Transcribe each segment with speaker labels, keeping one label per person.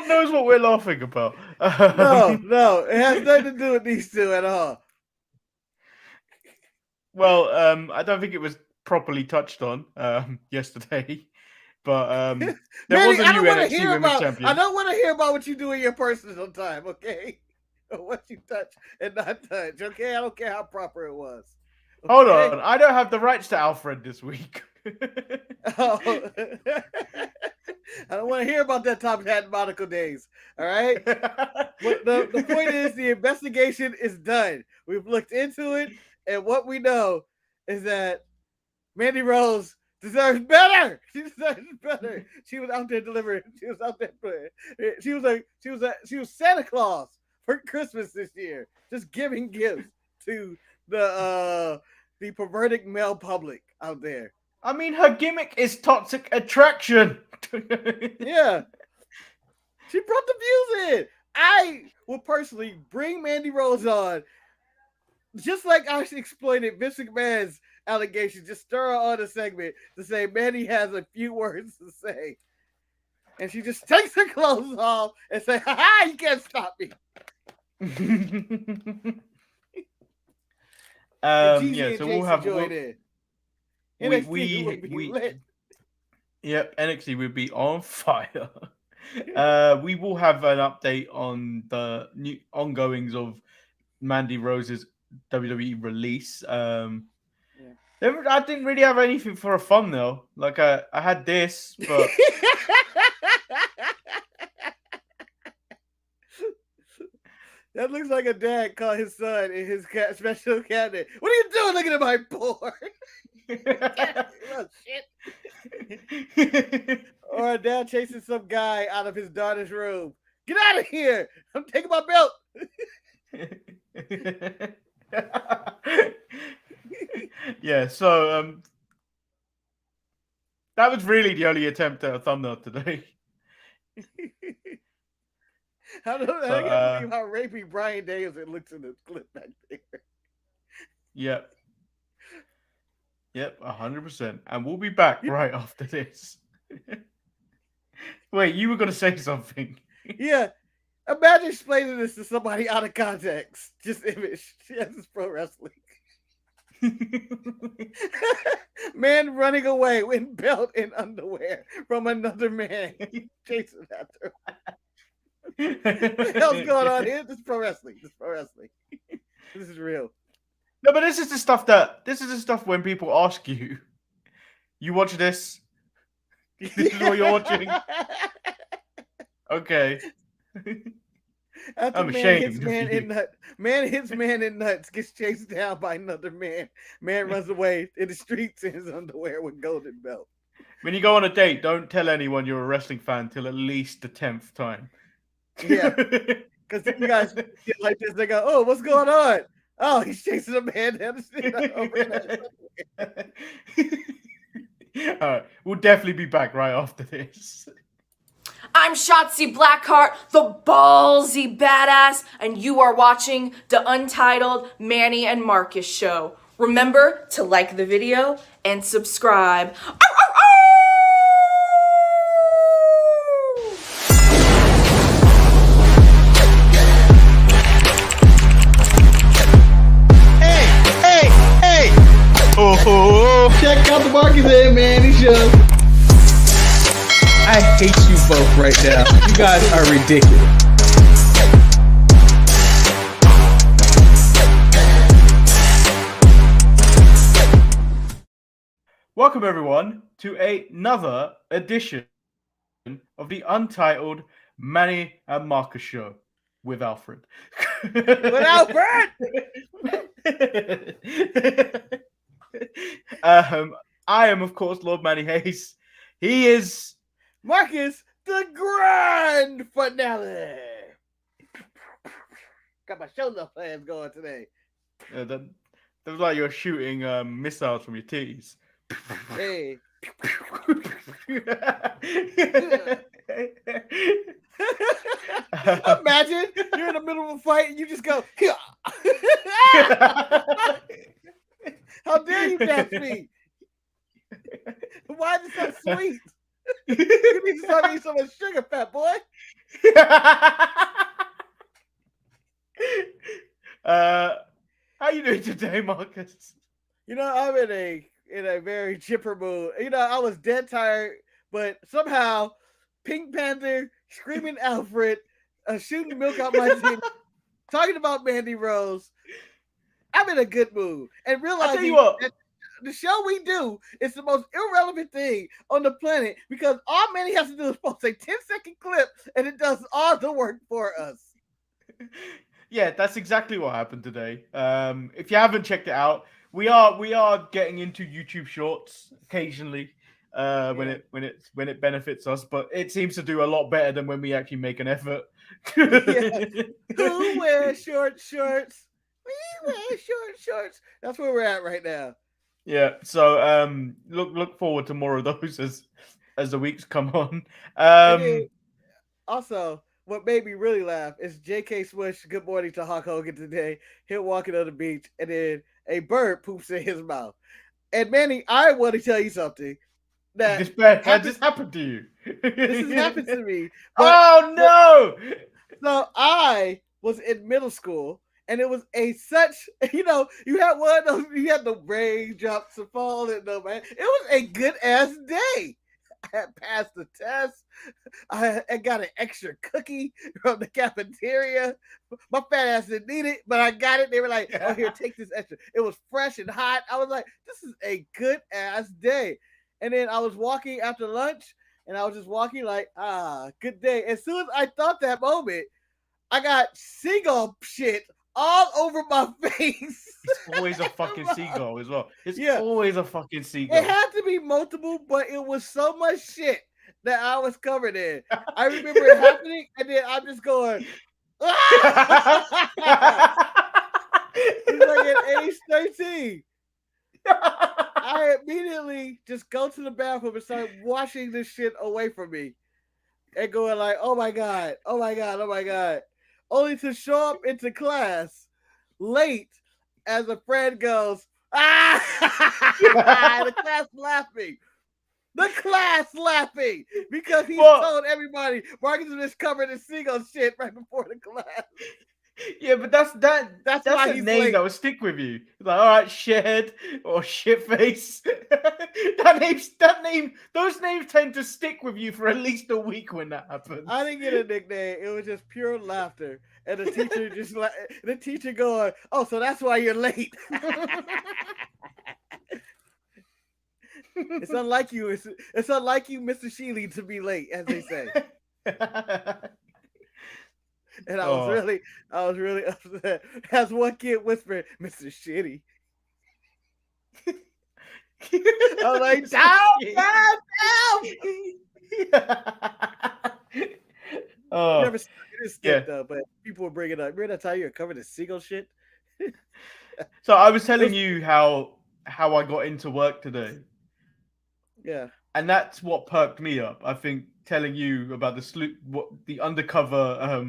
Speaker 1: God knows what we're laughing about.
Speaker 2: No, it has nothing to do with these two at all.
Speaker 1: Well, I don't think it was properly touched on yesterday, but there
Speaker 2: Manny,
Speaker 1: was a
Speaker 2: I
Speaker 1: new
Speaker 2: don't want to
Speaker 1: NXT
Speaker 2: hear
Speaker 1: Women's
Speaker 2: about. I
Speaker 1: Champion.
Speaker 2: don't want to hear about what you do in your personal time. Okay, what you touch and not touch. Okay, I don't care how proper it was. Okay?
Speaker 1: Hold on, I don't have the rights to Alfred this week.
Speaker 2: Oh. I don't want to hear about that Top Hat Monaco days. All right. But the point is, the investigation is done. We've looked into it, and what we know is that Mandy Rose deserves better. She deserves better. She was out there delivering. She was out there playing. She was Santa Claus for Christmas this year, just giving gifts to the perverted male public out there.
Speaker 1: I mean, her gimmick is toxic attraction.
Speaker 2: Yeah, she brought the views in. I will personally bring Mandy Rose on, just like I exploited Vince McMahon's allegations. Just stir her on a segment to say Mandy has a few words to say, and she just takes her clothes off and say, "Ha ha! You can't stop me."
Speaker 1: Yeah, so we'll have
Speaker 2: NXT will be lit.
Speaker 1: Yep, NXT will be on fire. We will have an update on the new ongoings of Mandy Rose's WWE release. I didn't really have anything for a thumbnail. Like I had this, but
Speaker 2: that looks like a dad caught his son in his special cabinet. What are you doing looking at my porn? Oh, shit. Or a dad chasing some guy out of his daughter's room. Get out of here! I'm taking my belt.
Speaker 1: Yeah, so that was really the only attempt at a thumbnail today.
Speaker 2: I can't believe how rapey Brian Danielson looks in this clip back there.
Speaker 1: Yep. Yep, 100%. And we'll be back right after this. Wait, you were going to say something.
Speaker 2: Yeah. Imagine explaining this to somebody out of context. Just image. Yes, it's pro wrestling. Man running away with belt and underwear from another man chasing after him. What the hell's going on here? This is pro wrestling. This is real.
Speaker 1: No, but this is the stuff when people ask you, you watch this? This is what you're watching? Okay.
Speaker 2: After
Speaker 1: I'm
Speaker 2: man
Speaker 1: ashamed
Speaker 2: hits man in nuts. Man hits man in nuts, gets chased down by another man. Man runs away in the streets in his underwear with golden belt.
Speaker 1: When you go on a date, don't tell anyone you're a wrestling fan till at least the 10th time.
Speaker 2: Yeah. Because you guys get like this, they go, "Oh, what's going on? Oh, he's chasing a man down the street."
Speaker 1: All right, we'll definitely be back right after this.
Speaker 3: I'm Shotzi Blackheart, the ballsy badass, and you are watching the Untitled Manny and Marcus show. Remember to like the video and subscribe.
Speaker 4: Hey! Oh! Check out the Marcus and Mandy show. I hate you both right now. You guys are ridiculous.
Speaker 1: Welcome everyone to another edition of the Untitled Manny and Marcus show with Alfred.
Speaker 2: With Alfred!
Speaker 1: I am, of course, Lord Manny Hayes. He is
Speaker 2: Marcus, the grand finale. Got my shoulder plans going today.
Speaker 1: That was like you're shooting missiles from your titties.
Speaker 2: Hey. Imagine you're in the middle of a fight and you just go, how dare you catch me? Why is it so sweet? You need to start eating so much sugar, fat boy.
Speaker 1: How you doing today, Marcus?
Speaker 2: You know, I'm in a very chipper mood. You know, I was dead tired, but somehow Pink Panther, Screaming Alfred, shooting milk out my teeth, talking about Mandy Rose. I'm in a good mood. And
Speaker 1: I tell
Speaker 2: realizing
Speaker 1: you what.
Speaker 2: that the show we do is the most irrelevant thing on the planet because all Mandy has to do is post a 10-second clip and it does all the work for us.
Speaker 1: Yeah, that's exactly what happened today. If you haven't checked it out, we are getting into YouTube Shorts occasionally when it benefits us, but it seems to do a lot better than when we actually make an effort.
Speaker 2: Who wears short shorts? We wear short shorts. That's where we're at right now.
Speaker 1: Yeah, so look forward to more of those as the weeks come on.
Speaker 2: And then, also, what made me really laugh is J.K. Swish, good morning to Hulk Hogan today. Him walking on the beach, and then a bird poops in his mouth. And Manny, I want to tell you something. That
Speaker 1: this happened to you.
Speaker 2: This has happened to me.
Speaker 1: Oh no!
Speaker 2: So I was in middle school, and it was you had one of those, you had the raindrops to fall in the man. It was a good ass day. I had passed the test. I got an extra cookie from the cafeteria. My fat ass didn't need it, but I got it. They were like, "Oh, here, take this extra." It was fresh and hot. I was like, "This is a good ass day." And then I was walking after lunch, and I was just walking like, good day. As soon as I thought that moment, I got seagull shit all over my face.
Speaker 1: It's always a fucking seagull as well. It's always a fucking seagull.
Speaker 2: It had to be multiple, but it was so much shit that I was covered in. I remember it happening, and then I'm just going, It's like at age 13. I immediately just go to the bathroom and start washing this shit away from me. And going like, oh my God. Only to show up into class late as a friend goes, the class laughing because he told everybody Marcus was covered in seagull shit right before the class.
Speaker 1: Yeah, but that's
Speaker 2: why
Speaker 1: the
Speaker 2: he's
Speaker 1: name
Speaker 2: late.
Speaker 1: that will stick with you. Like, all right, shithead or shitface. that name, those names tend to stick with you for at least a week when that happens.
Speaker 2: I didn't get a nickname. It was just pure laughter, and the teacher just like the teacher going, "Oh, so that's why you're late." It's unlike you. It's unlike you, Mr. Sheely, to be late, as they say. And I was really upset. As one kid whispered, "Mr. Shitty." I was like, down.
Speaker 1: Oh,
Speaker 2: Never skipped though, but people were bringing up. Remember that time you were covered in seagull shit?
Speaker 1: So I was telling you how I got into work today.
Speaker 2: Yeah.
Speaker 1: And that's what perked me up. I think telling you about the undercover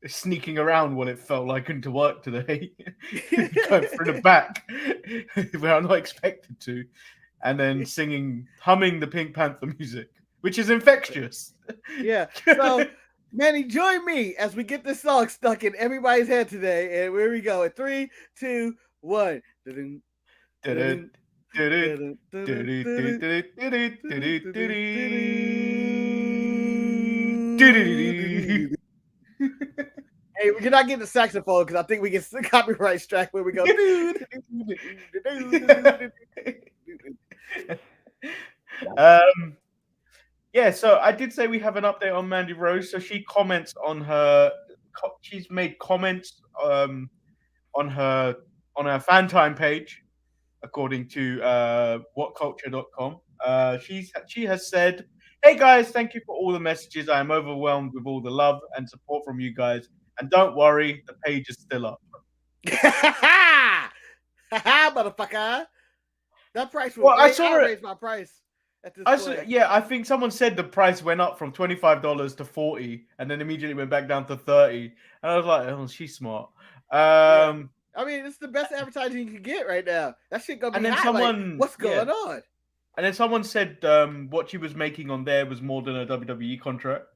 Speaker 1: sneaking around what it felt like into work today, going through the back where I'm not expected to, and then humming the Pink Panther music, which is infectious.
Speaker 2: Yeah. So, Manny, join me as we get this song stuck in everybody's head today. And here we go. 3, 2, 1. Hey, you're not getting the saxophone because I think we get the copyright strike where we go.
Speaker 1: Yeah, so I did say we have an update on Mandy Rose. So she comments on her. She's made comments on her fan time page, according to whatculture.com. She has said, "Hey guys, thank you for all the messages. I am overwhelmed with all the love and support from you guys. And don't worry, the page is still up."
Speaker 2: Motherfucker. That price was I raised my price at this point.
Speaker 1: I think someone said the price went up from $25 to $40 and then immediately went back down to $30. And I was like, oh, she's smart.
Speaker 2: I mean, it's the best advertising you can get right now. That shit gonna be hot. What's going on?
Speaker 1: And then someone said what she was making on there was more than a WWE contract.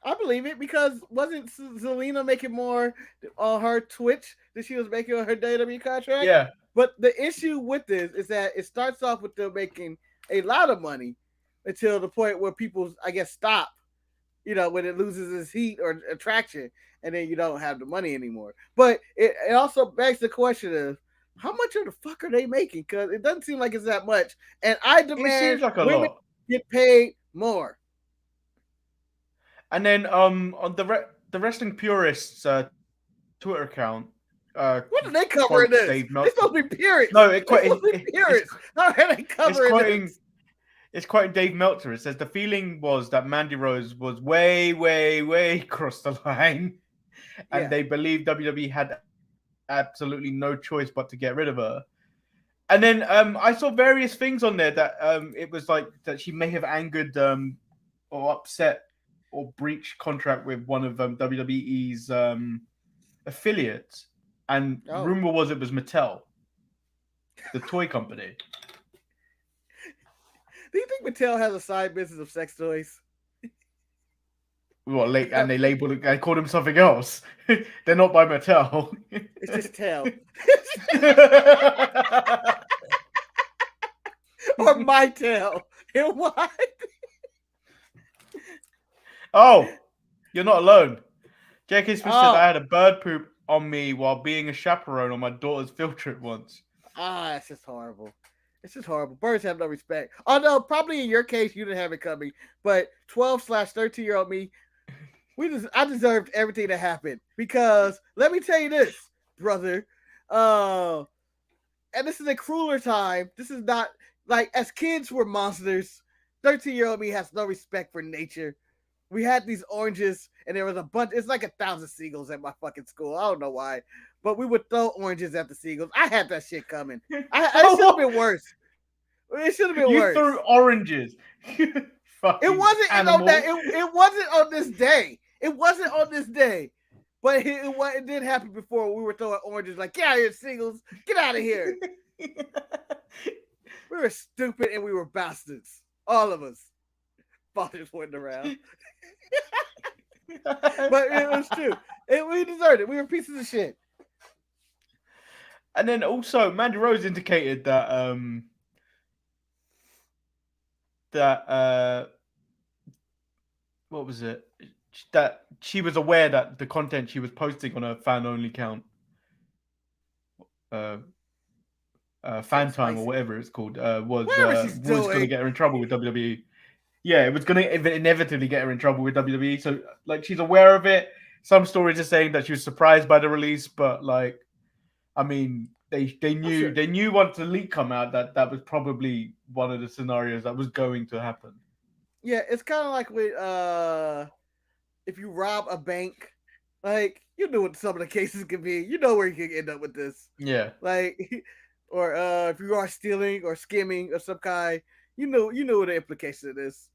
Speaker 2: I believe it because wasn't Zelina making more on her Twitch than she was making on her WWE contract?
Speaker 1: Yeah.
Speaker 2: But the issue with this is that it starts off with them making a lot of money until the point where people, I guess, stop. When it loses its heat or attraction, and then you don't have the money anymore. But it also begs the question of how much of the fuck are they making? Because it doesn't seem like it's that much. And I
Speaker 1: It
Speaker 2: demand
Speaker 1: seems like a
Speaker 2: women
Speaker 1: lot.
Speaker 2: get paid more.
Speaker 1: And then on the Wrestling Purists Twitter account,
Speaker 2: What are they covering
Speaker 1: quotes
Speaker 2: this?
Speaker 1: Dave
Speaker 2: They're
Speaker 1: Meltzer.
Speaker 2: supposed to be purists.
Speaker 1: No,
Speaker 2: They're supposed to be purists. How are they covering this?
Speaker 1: It's quoting Dave Meltzer. It says the feeling was that Mandy Rose was way, way, way across the line, and they believed WWE had absolutely no choice but to get rid of her. And then I saw various things on there that it was like that she may have angered or upset or breached contract with one of WWE's affiliates, and rumor was it was Mattel, the toy company.
Speaker 2: Do you think Mattel has a side business of sex toys?
Speaker 1: Well, and they labeled it and called them something else. They're not by Mattel.
Speaker 2: It's just Tell. Or my tail. And why?
Speaker 1: Oh, you're not alone. J.K. Smith said I had a bird poop on me while being a chaperone on my daughter's field trip once.
Speaker 2: It's just horrible. It's just horrible. Birds have no respect. Although probably in your case you didn't have it coming, but 12/13-year-old me, I deserved everything that happened because let me tell you this, brother. And this is a crueler time. This is not like as kids we're monsters. 13-year-old me has no respect for nature. We had these oranges, and there was a bunch. It's like 1,000 seagulls at my fucking school. I don't know why, but we would throw oranges at the seagulls. I had that shit coming. It should have been worse. It should have been worse.
Speaker 1: You threw oranges.
Speaker 2: It wasn't it wasn't on this day. It wasn't on this day. But it did happen before. We were throwing oranges like, get out of here, seagulls. Get out of here. We were stupid and we were bastards. All of us. Fathers went around. But it was true. We deserved it. We were pieces of shit.
Speaker 1: And then also, Mandy Rose indicated that what was it? That she was aware that the content she was posting on her fan-only account, fan time or whatever it's called, was going to get her in trouble with WWE. Yeah, it was going to inevitably get her in trouble with WWE. So, like, she's aware of it. Some stories are saying that she was surprised by the release, but like, I mean, they knew once the leak come out that was probably one of the scenarios that was going to happen.
Speaker 2: Yeah, it's kind of like with if you rob a bank, like you know what some of the cases could be. You know where you can end up with this.
Speaker 1: Yeah.
Speaker 2: Like, or if you are stealing or skimming of some kind, you know what the implications of this.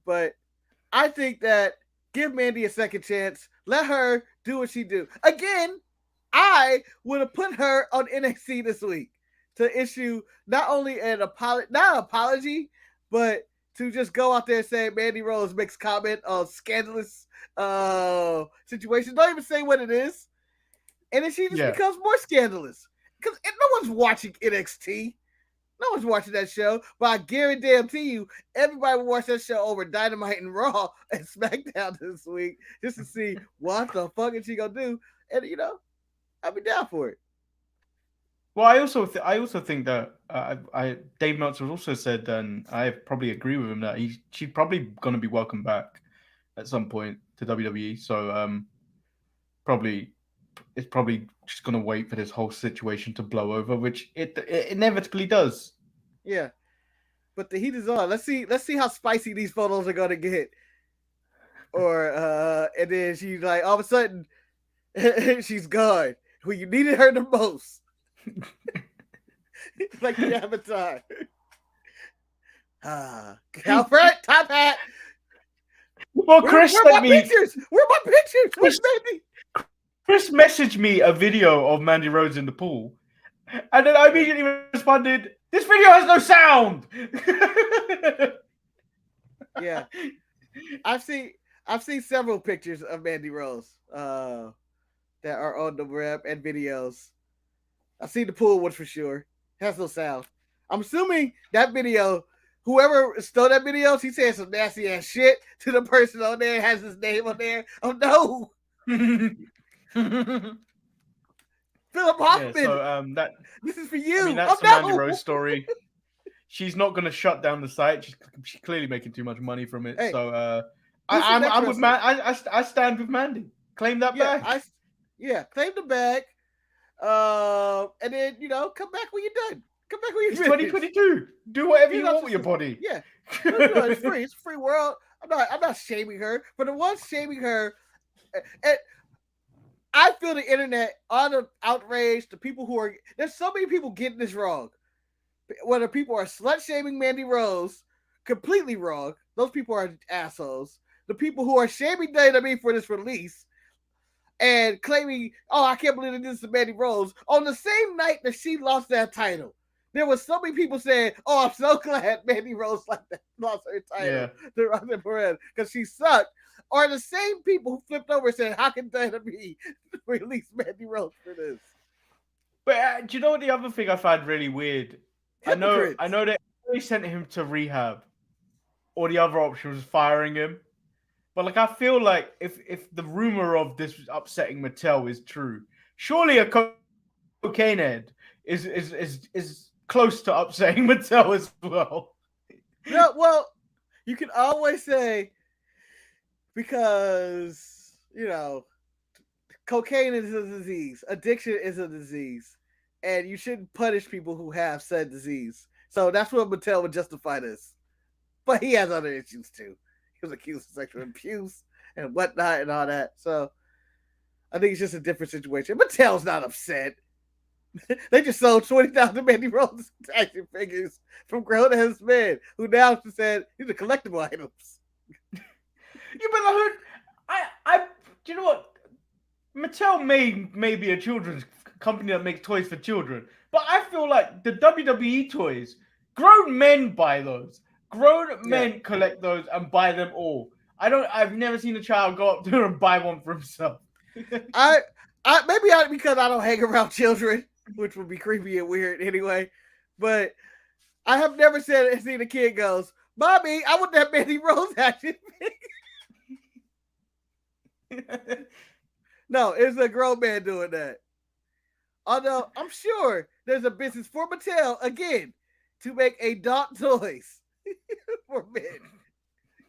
Speaker 2: But I think that give Mandy a second chance. Let her do what she do. Again, I would have put her on NXT this week to issue not only not an apology, but to just go out there and say Mandy Rose makes comment on scandalous situations. Don't even say what it is. And then she just becomes more scandalous. Because no one's watching NXT. No one's watching that show, but I guarantee you, everybody will watch that show over Dynamite and Raw and SmackDown this week just to see what the fuck is she gonna do, and I'll be down for it.
Speaker 1: Well, I also think that Dave Meltzer also said, and I probably agree with him that she's probably gonna be welcome back at some point to WWE. So it's probably just gonna wait for this whole situation to blow over, which it inevitably does.
Speaker 2: Yeah, but the heat is on. Let's see how spicy these photos are gonna get. Or and then she's like, all of a sudden, she's gone when you needed her the most. Like the Avatar. Alfred, top hat.
Speaker 1: Well, Chris
Speaker 2: where my pictures? Where are my pictures? Where's Mandy?
Speaker 1: Chris messaged me a video of Mandy Rose in the pool, and then I immediately responded, "This video has no sound."
Speaker 2: Yeah, I've seen I've seen several pictures of Mandy Rose that are on the web and videos. I've seen the pool one for sure. Has no sound. I'm assuming that video, whoever stole that video, she said some nasty ass shit to the person on there, has his name on there. Oh no. Philip Hoffman.
Speaker 1: Yeah, so
Speaker 2: this is for you.
Speaker 1: I mean, that's the Mandy Rose story. She's not going to shut down the site. She's clearly making too much money from it. Hey, so I'm with I stand with Mandy. Claim that bag.
Speaker 2: Claim the bag. And then come back when you're done. Come back when you're
Speaker 1: It's 2022. Do whatever you want with your body.
Speaker 2: Yeah, it's free. It's a free world. I'm not shaming her, but the ones shaming her, and I feel the internet outraged. The people who are there's so many people getting this wrong. Whether people are slut shaming Mandy Rose, completely wrong. Those people are assholes. The people who are shaming WWE for this release and claiming, oh, I can't believe this is Mandy Rose, on the same night that she lost that title. There was so many people saying, oh, I'm so glad Mandy Rose lost her title to Roxanne Perez because she sucked. Or the same people who flipped over and said, how can WWE release Mandy Rose for this?
Speaker 1: But do you know what the other thing I find really weird? Hypocrites. I know that they sent him to rehab, or the other option was firing him. But I feel like if the rumor of this upsetting Mattel is true, surely a cocaine head is close to upsetting Mattel as well.
Speaker 2: No, well, you can always say because cocaine is a disease, addiction is a disease, and you shouldn't punish people who have said disease. So that's what Mattel would justify this. But he has other issues too. He was accused of sexual abuse and whatnot and all that. So I think it's just a different situation. Mattel's not upset. They just sold 20,000 Mandy Rose action figures from grown-ass men who now said these are collectible items.
Speaker 1: Yeah, but do you know what? Mattel may be a children's company that makes toys for children, but I feel like the WWE toys, grown men buy those. Grown men collect those and buy them all. I've never seen a child go up there and buy one for himself.
Speaker 2: Because I don't hang around children, which would be creepy and weird anyway. But I have never seen a kid goes, Mommy, I want that Mandy Rose action figure. No, it's a grown man doing that. Although I'm sure there's a business for Mattel again to make adult toys for men.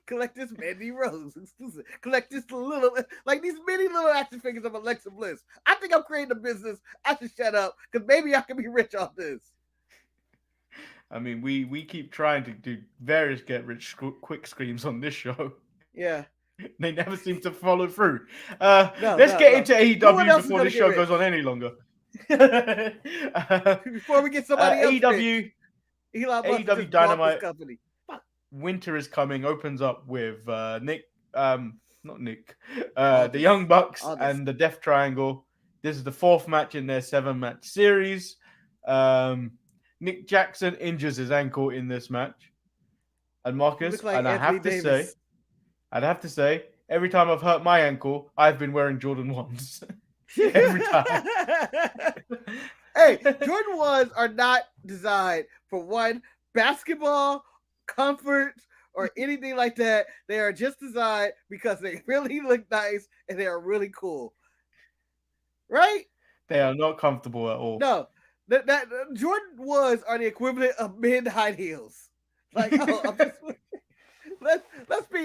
Speaker 2: Collect this Mandy Rose exclusive. Collect this these mini little action figures of Alexa Bliss. I think I'm creating a business. I should shut up because maybe I can be rich off this.
Speaker 1: I mean, we keep trying to do various get rich quick schemes on this show.
Speaker 2: Yeah.
Speaker 1: They never seem to follow through. Let's get into AEW before this show goes on any longer.
Speaker 2: Before we get somebody else.
Speaker 1: AEW Dynamite Winter is coming. Opens up with the Young Bucks and the Death Triangle. This is the 4th match in their 7-match series. Nick Jackson injures his ankle in this match. And Marcus, and I have to say, every time I've hurt my ankle, I've been wearing Jordan 1s. Every time.
Speaker 2: Hey, Jordan 1s are not designed for basketball, comfort, or anything like that. They are just designed because they really look nice and they are really cool. Right?
Speaker 1: They are not comfortable at all.
Speaker 2: No. That Jordan 1s are the equivalent of mid-high heels. Let's be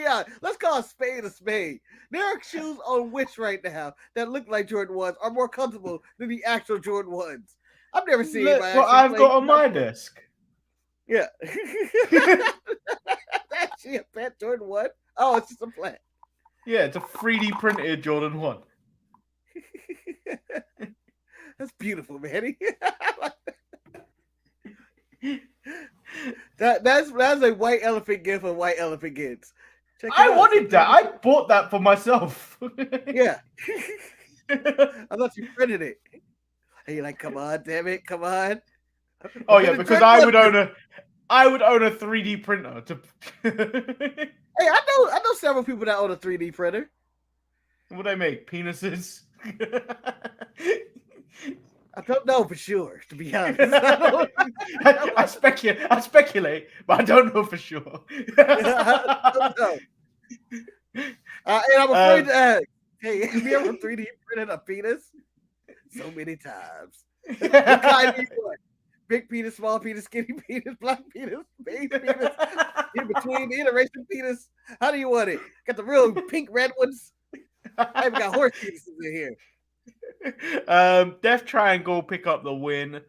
Speaker 2: honest. Let's call a spade a spade. There are shoes on Wish right now that look like Jordan 1s are more comfortable than the actual Jordan 1s. I've never seen
Speaker 1: what I've got on my desk.
Speaker 2: Yeah. That's actually a pet Jordan 1? Oh, it's just a plant.
Speaker 1: Yeah, it's a 3D printed Jordan 1.
Speaker 2: That's beautiful, Manny. That's a white elephant gift of white elephant gifts.
Speaker 1: I wanted that. I bought that for myself.
Speaker 2: Yeah. I thought you printed it. And you're like, come on, damn it, come on.
Speaker 1: Oh yeah, because I would own I would own a 3D printer to.
Speaker 2: Hey, I know several people that own a 3D printer.
Speaker 1: What do they make? Penises.
Speaker 2: I don't know for sure, to be honest.
Speaker 1: I speculate, but I don't know for sure.
Speaker 2: I don't know. And I'm afraid to ask. Hey, have you ever 3D printed a penis? So many times. What kind do you want? Big penis, small penis, skinny penis, black penis, beige penis, in between, the iteration penis. How do you want it? Got the real pink red ones. I even got horse penises in here.
Speaker 1: Death Triangle pick up the win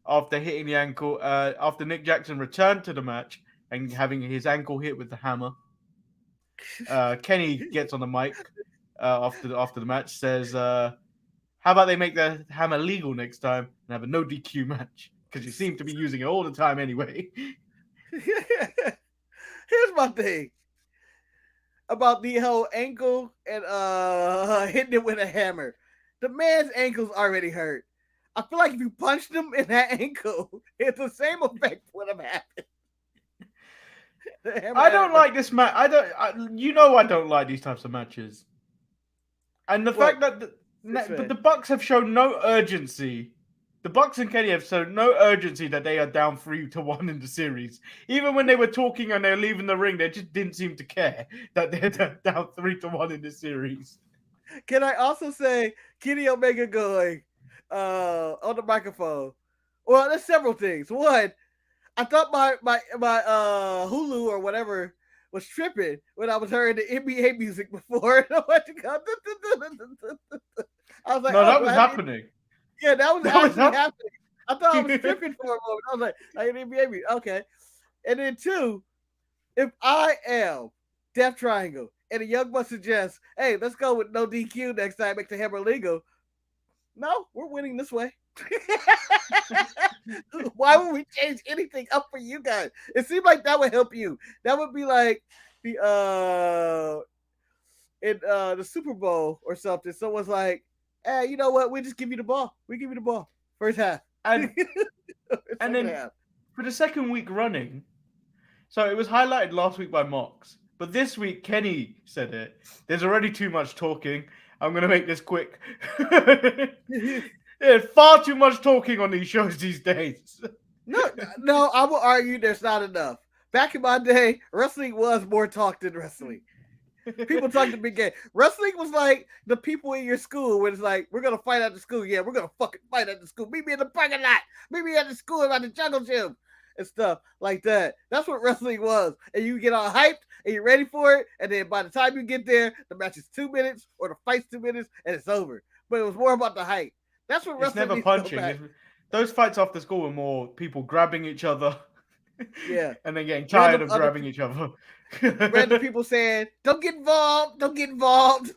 Speaker 1: after hitting the ankle. After Nick Jackson returned to the match and having his ankle hit with the hammer. Kenny gets on the mic after the match, says, "How about they make the hammer legal next time and have a no DQ match? Because you seem to be using it all the time anyway."
Speaker 2: Here's my thing about the whole ankle and hitting it with a hammer. The man's ankle's already hurt. I feel like if you punched him in that ankle, it's the same effect would have happened.
Speaker 1: I don't like this match. I don't like these types of matches. And the fact that but the Bucks have shown no urgency. The Bucks and Kenny have shown no urgency that they are down 3-1 in the series. Even when they were talking and they were leaving the ring, they just didn't seem to care that they're down 3-1 in the series.
Speaker 2: Can I also say Kenny Omega going on the microphone? Well, there's several things. One, I thought my Hulu or whatever was tripping when I was hearing the NBA music before. And I went to go. I was like,
Speaker 1: no, that was happening.
Speaker 2: Yeah, that was happening. I thought I was tripping for a moment. I was like, I hear NBA music. Okay. And then two, if I am Death Triangle and a young buck suggests, hey, let's go with no DQ next time, make the hammer legal. No, we're winning this way. Why would we change anything up for you guys? It seemed like that would help you. That would be like the in the Super Bowl or something. Someone's like, hey, you know what? We just give you the ball. We give you the ball. First half.
Speaker 1: And then
Speaker 2: half.
Speaker 1: For the second week running, so it was highlighted last week by Mox, but this week Kenny said it. There's already too much talking. I'm going to make this quick. There's far too much talking on these shows these days.
Speaker 2: No, I will argue there's not enough. Back in my day, wrestling was more talk than wrestling. People talk the big game. Wrestling was like the people in your school when it's like, we're going to fight at the school. Yeah, we're going to fucking fight at the school. Meet me in the parking lot. Meet me at the school at the jungle gym. And stuff like that. That's what wrestling was. And you get all hyped and you're ready for it. And then by the time you get there, the match is 2 minutes or the fight's 2 minutes and it's over. But it was more about the hype. That's what wrestling is.
Speaker 1: It's never punching. Those fights after school were more people grabbing each other.
Speaker 2: Yeah.
Speaker 1: And then getting tired of grabbing each other.
Speaker 2: Random people saying, don't get involved. Don't get involved.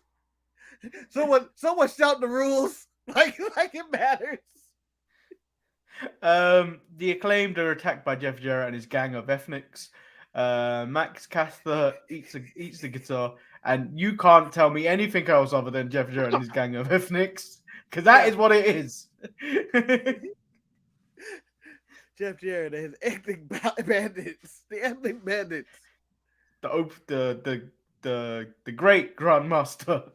Speaker 2: Someone shouting the rules like it matters.
Speaker 1: The Acclaimed are attacked by Jeff Jarrett and his gang of ethnics. Max Caster eats the guitar, and you can't tell me anything else other than Jeff Jarrett and his gang of ethnics, because that is what it is.
Speaker 2: Jeff Jarrett and his ethnic bandits, the ethnic bandits,
Speaker 1: the great Grandmaster.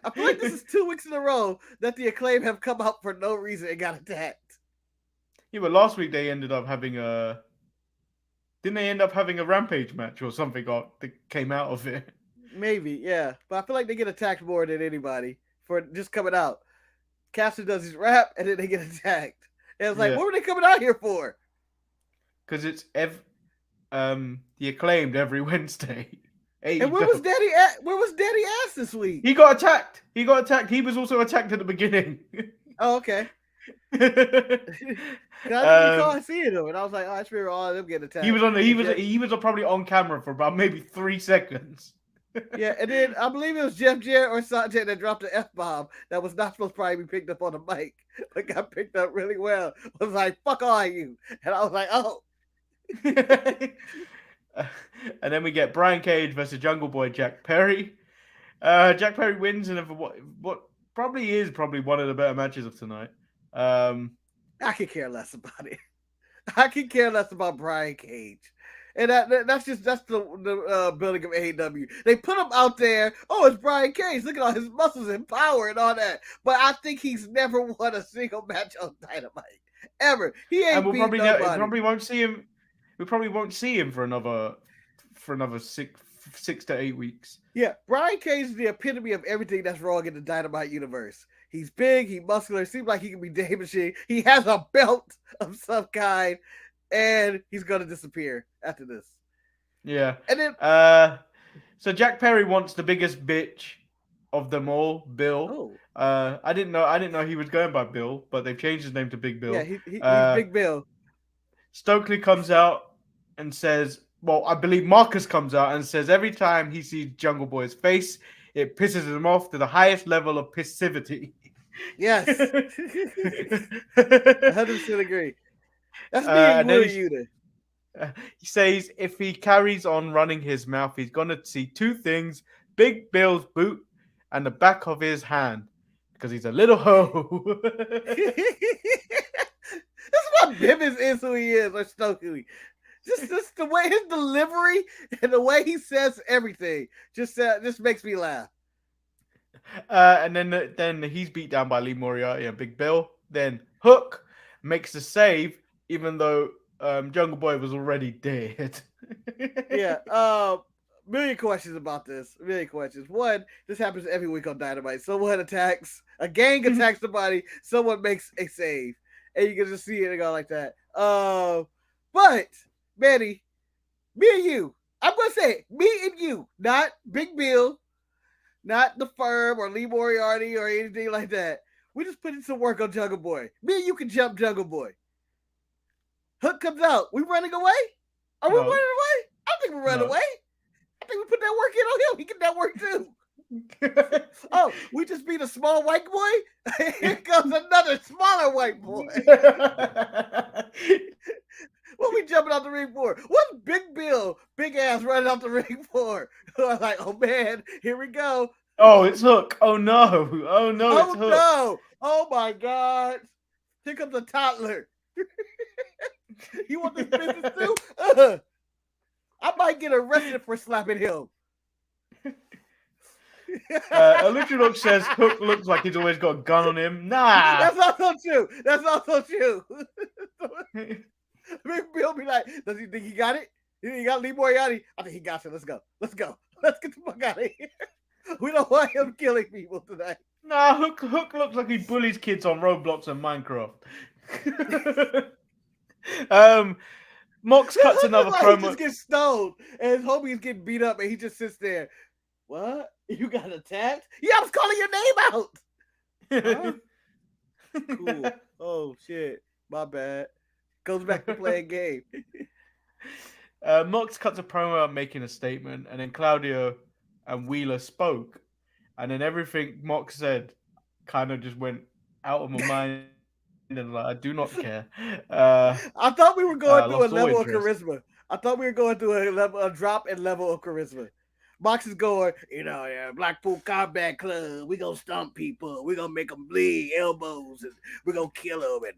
Speaker 2: I feel like this is 2 weeks in a row that the Acclaim have come out for no reason and got attacked.
Speaker 1: Yeah, but last week they ended up having a... Didn't they end up having a Rampage match or something that came out of it?
Speaker 2: Maybe, yeah. But I feel like they get attacked more than anybody for just coming out. Caster does his rap and then they get attacked. And it's like, what were they coming out here for?
Speaker 1: Because it's the Acclaimed every Wednesday.
Speaker 2: And where was Daddy Ass this week?
Speaker 1: He got attacked. He was also attacked at the beginning.
Speaker 2: Oh, okay. I didn't recall seeing him, and I was like, "Oh, I remember all of them getting attacked."
Speaker 1: He was probably on camera for about maybe 3 seconds.
Speaker 2: Yeah, and then I believe it was Jeff Jarrett or Sanjay that dropped an F-bomb that was not supposed to probably be picked up on the mic, but got picked up really well. I was like, "Fuck all you," and I was like, "Oh."
Speaker 1: And then we get Brian Cage versus Jungle Boy Jack Perry. Jack Perry wins in what probably one of the better matches of tonight.
Speaker 2: I could care less about it. I can care less about Brian Cage. And that's the building of AEW. They put him out there. Oh, it's Brian Cage. Look at all his muscles and power and all that. But I think he's never won a single match on Dynamite ever. He ain't
Speaker 1: And
Speaker 2: beat nobody.
Speaker 1: we probably won't see him. We probably won't see him for another 6 to 8 weeks.
Speaker 2: Yeah, Brian Cage is the epitome of everything that's wrong in the Dynamite universe. He's big, he's muscular, seems like he can be Dave Machine. He has a belt of some kind, and he's gonna disappear after this.
Speaker 1: Yeah.
Speaker 2: And then
Speaker 1: so Jack Perry wants the biggest bitch of them all, Bill.
Speaker 2: Oh.
Speaker 1: I didn't know he was going by Bill, but they've changed his name to Big Bill.
Speaker 2: Yeah, he's Big Bill.
Speaker 1: Stokely comes out and says, well, I believe Marcus comes out and says every time he sees Jungle Boy's face, it pisses him off to the highest level of passivity.
Speaker 2: Yes. 100% agree. That's me and Yuta.
Speaker 1: He says if he carries on running his mouth, he's going to see two things: Big Bill's boot and the back of his hand, because he's a little hoe.
Speaker 2: That's what Bivens is who he is, or Stokely. Just the way his delivery and the way he says everything just makes me laugh.
Speaker 1: And then he's beat down by Lee Moriarty and Big Bill. Then Hook makes the save, even though Jungle Boy was already dead.
Speaker 2: Yeah. Million questions about this. Million questions. One, this happens every week on Dynamite. Someone attacks, a gang attacks somebody, someone makes a save. And you can just see it go like that. But, Manny, me and you, I'm going to say it, me and you, not Big Bill, not the Firm or Lee Moriarty or anything like that. We just put in some work on Jungle Boy. Me and you can jump Jungle Boy. Hook comes out. We running away? Are we running away? I don't think we're running away. I think we put that work in on him. He get that work too. Oh, we just beat a small white boy? Here comes another smaller white boy. What we jumping out the ring for? What's Big Bill, big ass, running out the ring for? I'm like, oh man, here we go.
Speaker 1: Oh, it's Hook. Oh no. Oh no, it's Hook.
Speaker 2: No. Oh my God. Here comes a toddler. You want this business too? I might get arrested for slapping him.
Speaker 1: Luchador says Hook looks like he's always got a gun on him. Nah.
Speaker 2: That's also true. That's also true. Big Bill be like, does he think he got it? He got Lee Moriarty? I think he got you. Let's go. Let's go. Let's get the fuck out of here. We don't want him killing people tonight.
Speaker 1: Nah, Hook looks like he bullies kids on Roblox and Minecraft. Mox cuts another promo.
Speaker 2: He just gets stoned and his homies get beat up and he just sits there. What? You got attacked? Yeah, I was calling your name out. Huh? Cool. Oh shit. My bad. Goes back to playing game.
Speaker 1: Mox cuts a promo making a statement, and then Claudio and Wheeler spoke, and then everything Mox said kind of just went out of my mind. And like, I do not care.
Speaker 2: I thought we were going through a level
Speaker 1: interest.
Speaker 2: of charisma. I thought we were going through a drop in level of charisma. Mox is going, Blackpool Combat Club. We gonna stomp people. We gonna make them bleed elbows, and we gonna kill them, and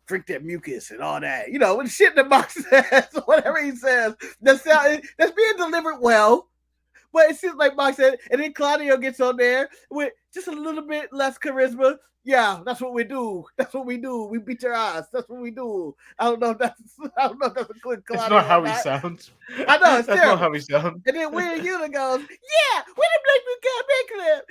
Speaker 2: drink that mucus and all that. When shit that Mox says, whatever he says, that's being delivered well. But it seems like Mox said, and then Claudio gets on there with just a little bit less charisma. Yeah, that's what we do. That's what we do. We beat your ass. That's what we do. I don't know if that's a good Claudio.
Speaker 1: It's not how he sounds.
Speaker 2: I know, it's
Speaker 1: that's
Speaker 2: terrible.
Speaker 1: not how he sounds.
Speaker 2: And then Weird Unit goes, yeah, we the Blackpool Combat Club.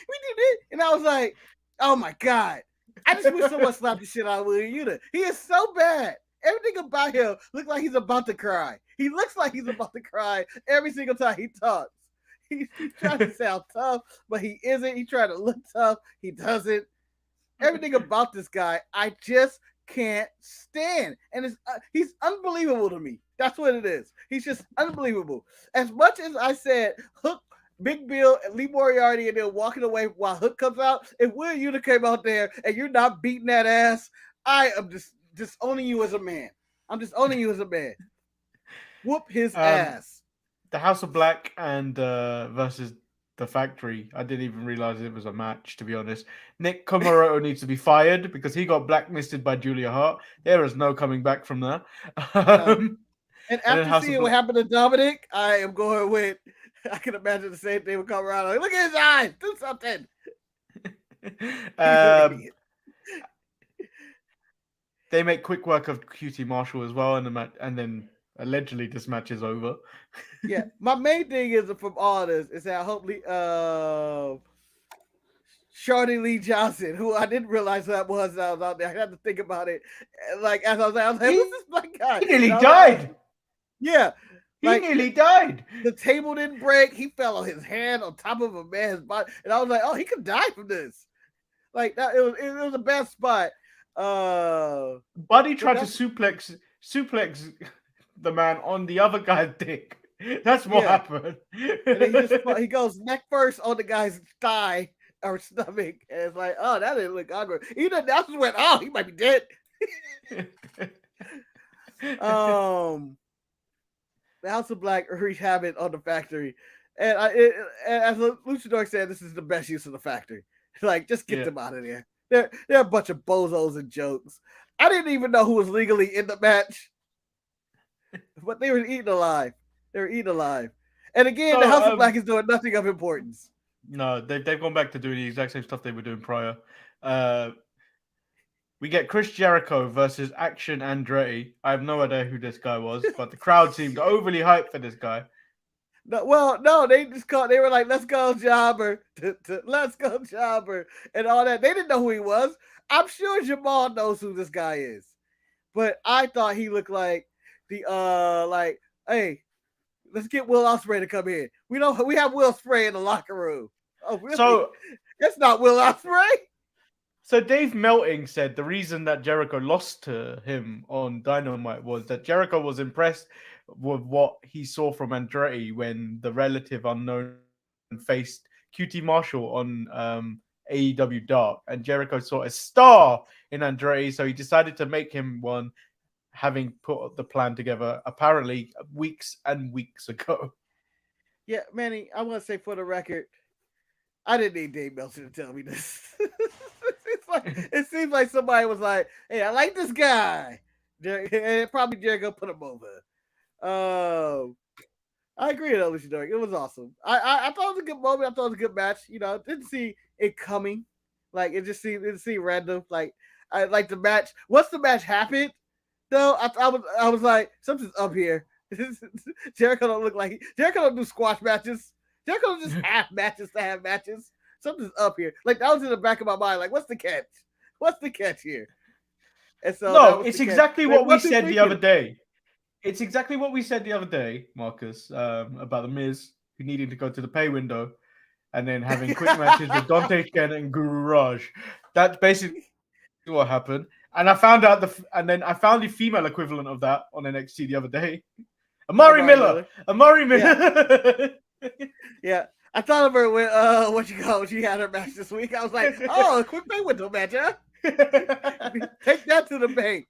Speaker 2: We did it. And I was like, oh my God. I just wish someone slapped the shit out of Weird Unit. He is so bad. Everything about him looks like he's about to cry. He looks like he's about to cry every single time he talks. He's trying to sound tough, but he isn't. He's trying to look tough. He doesn't. Everything about this guy, I just can't stand. And he's unbelievable to me. That's what it is. He's just unbelievable. As much as I said, Hook, Big Bill, and Lee Moriarty, and then walking away while Hook comes out, if Will Yuta came out there and you're not beating that ass, I am just disowning you as a man. I'm disowning you as a man. Whoop his ass.
Speaker 1: The House of Black and versus the factory. I didn't even realize it was a match, to be honest. Nick Komoroto needs to be fired because he got blacklisted by Julia Hart. There is no coming back from that.
Speaker 2: And
Speaker 1: then
Speaker 2: after
Speaker 1: House of
Speaker 2: seeing what happened to Dominic, I am going with. I can imagine the same thing with Colorado. Like, look at his eyes. Do something. He's an idiot.
Speaker 1: They make quick work of QT Marshall as well, and then allegedly this match is over.
Speaker 2: Yeah, my main thing is from all this is that I hope Shorty Lee Johnson, who I didn't realize who that was, I was out there. I had to think about it. Like as I was like, who's this black guy?
Speaker 1: He nearly died.
Speaker 2: Yeah.
Speaker 1: He nearly died.
Speaker 2: The table didn't break. He fell on his hand on top of a man's body. And I was like, oh, he could die from this. Like that, it was the best spot.
Speaker 1: Buddy tried to suplex the man on the other guy's dick. That's what happened.
Speaker 2: And then he goes neck first on the guy's thigh or stomach. And it's like, oh, that didn't look awkward. Even that's when, oh, he might be dead. The House of Black rehabbing on the factory. And as Luchador said, this is the best use of the factory. Like, just get them out of there. They're a bunch of bozos and jokes. I didn't even know who was legally in the match. But they were eaten alive. And again, the House of Black is doing nothing of importance.
Speaker 1: No, they've gone back to doing the exact same stuff they were doing prior. We get Chris Jericho versus Action Andretti. I have no idea who this guy was, but the crowd seemed overly hyped for this guy.
Speaker 2: No, they were like, let's go, Jobber. Let's go, Jobber. And all that. They didn't know who he was. I'm sure Jamal knows who this guy is. But I thought he looked like hey, let's get Will Ospreay to come in. We have Will Ospreay in the locker room. Oh, really? So that's not Will Ospreay.
Speaker 1: So Dave Melting said the reason that Jericho lost to him on Dynamite was that Jericho was impressed with what he saw from Andretti when the relative unknown faced QT Marshall on AEW Dark, and Jericho saw a star in Andretti, so he decided to make him one, having put the plan together apparently weeks and weeks ago.
Speaker 2: Yeah, Manny, I want to say for the record, I didn't need Dave Meltzer to tell me this. It seems like somebody was like, hey, I like this guy. And probably Jericho put him over. I agree with Luchador. It was awesome. I thought it was a good moment. I thought it was a good match. You know, didn't see it coming. Like, it didn't seem random. Like, I like the match. Once the match happened, though, I was like, something's up here. Jericho don't do squash matches. Jericho don't just have matches to have matches. Something's up here. Like, that was in the back of my mind. Like, what's the catch? What's the catch here? And so
Speaker 1: no, it's exactly what we said the other day. It's exactly what we said the other day, Marcus, about the Miz who needing to go to the pay window and then having quick matches with Dante Chen and Guru Raj. That's basically what happened. And I found out I found the female equivalent of that on NXT the other day. Amari Miller.
Speaker 2: Yeah. I thought of her when she had her match this week. I was like, oh, a quick pay window match, huh? Take that to the bank.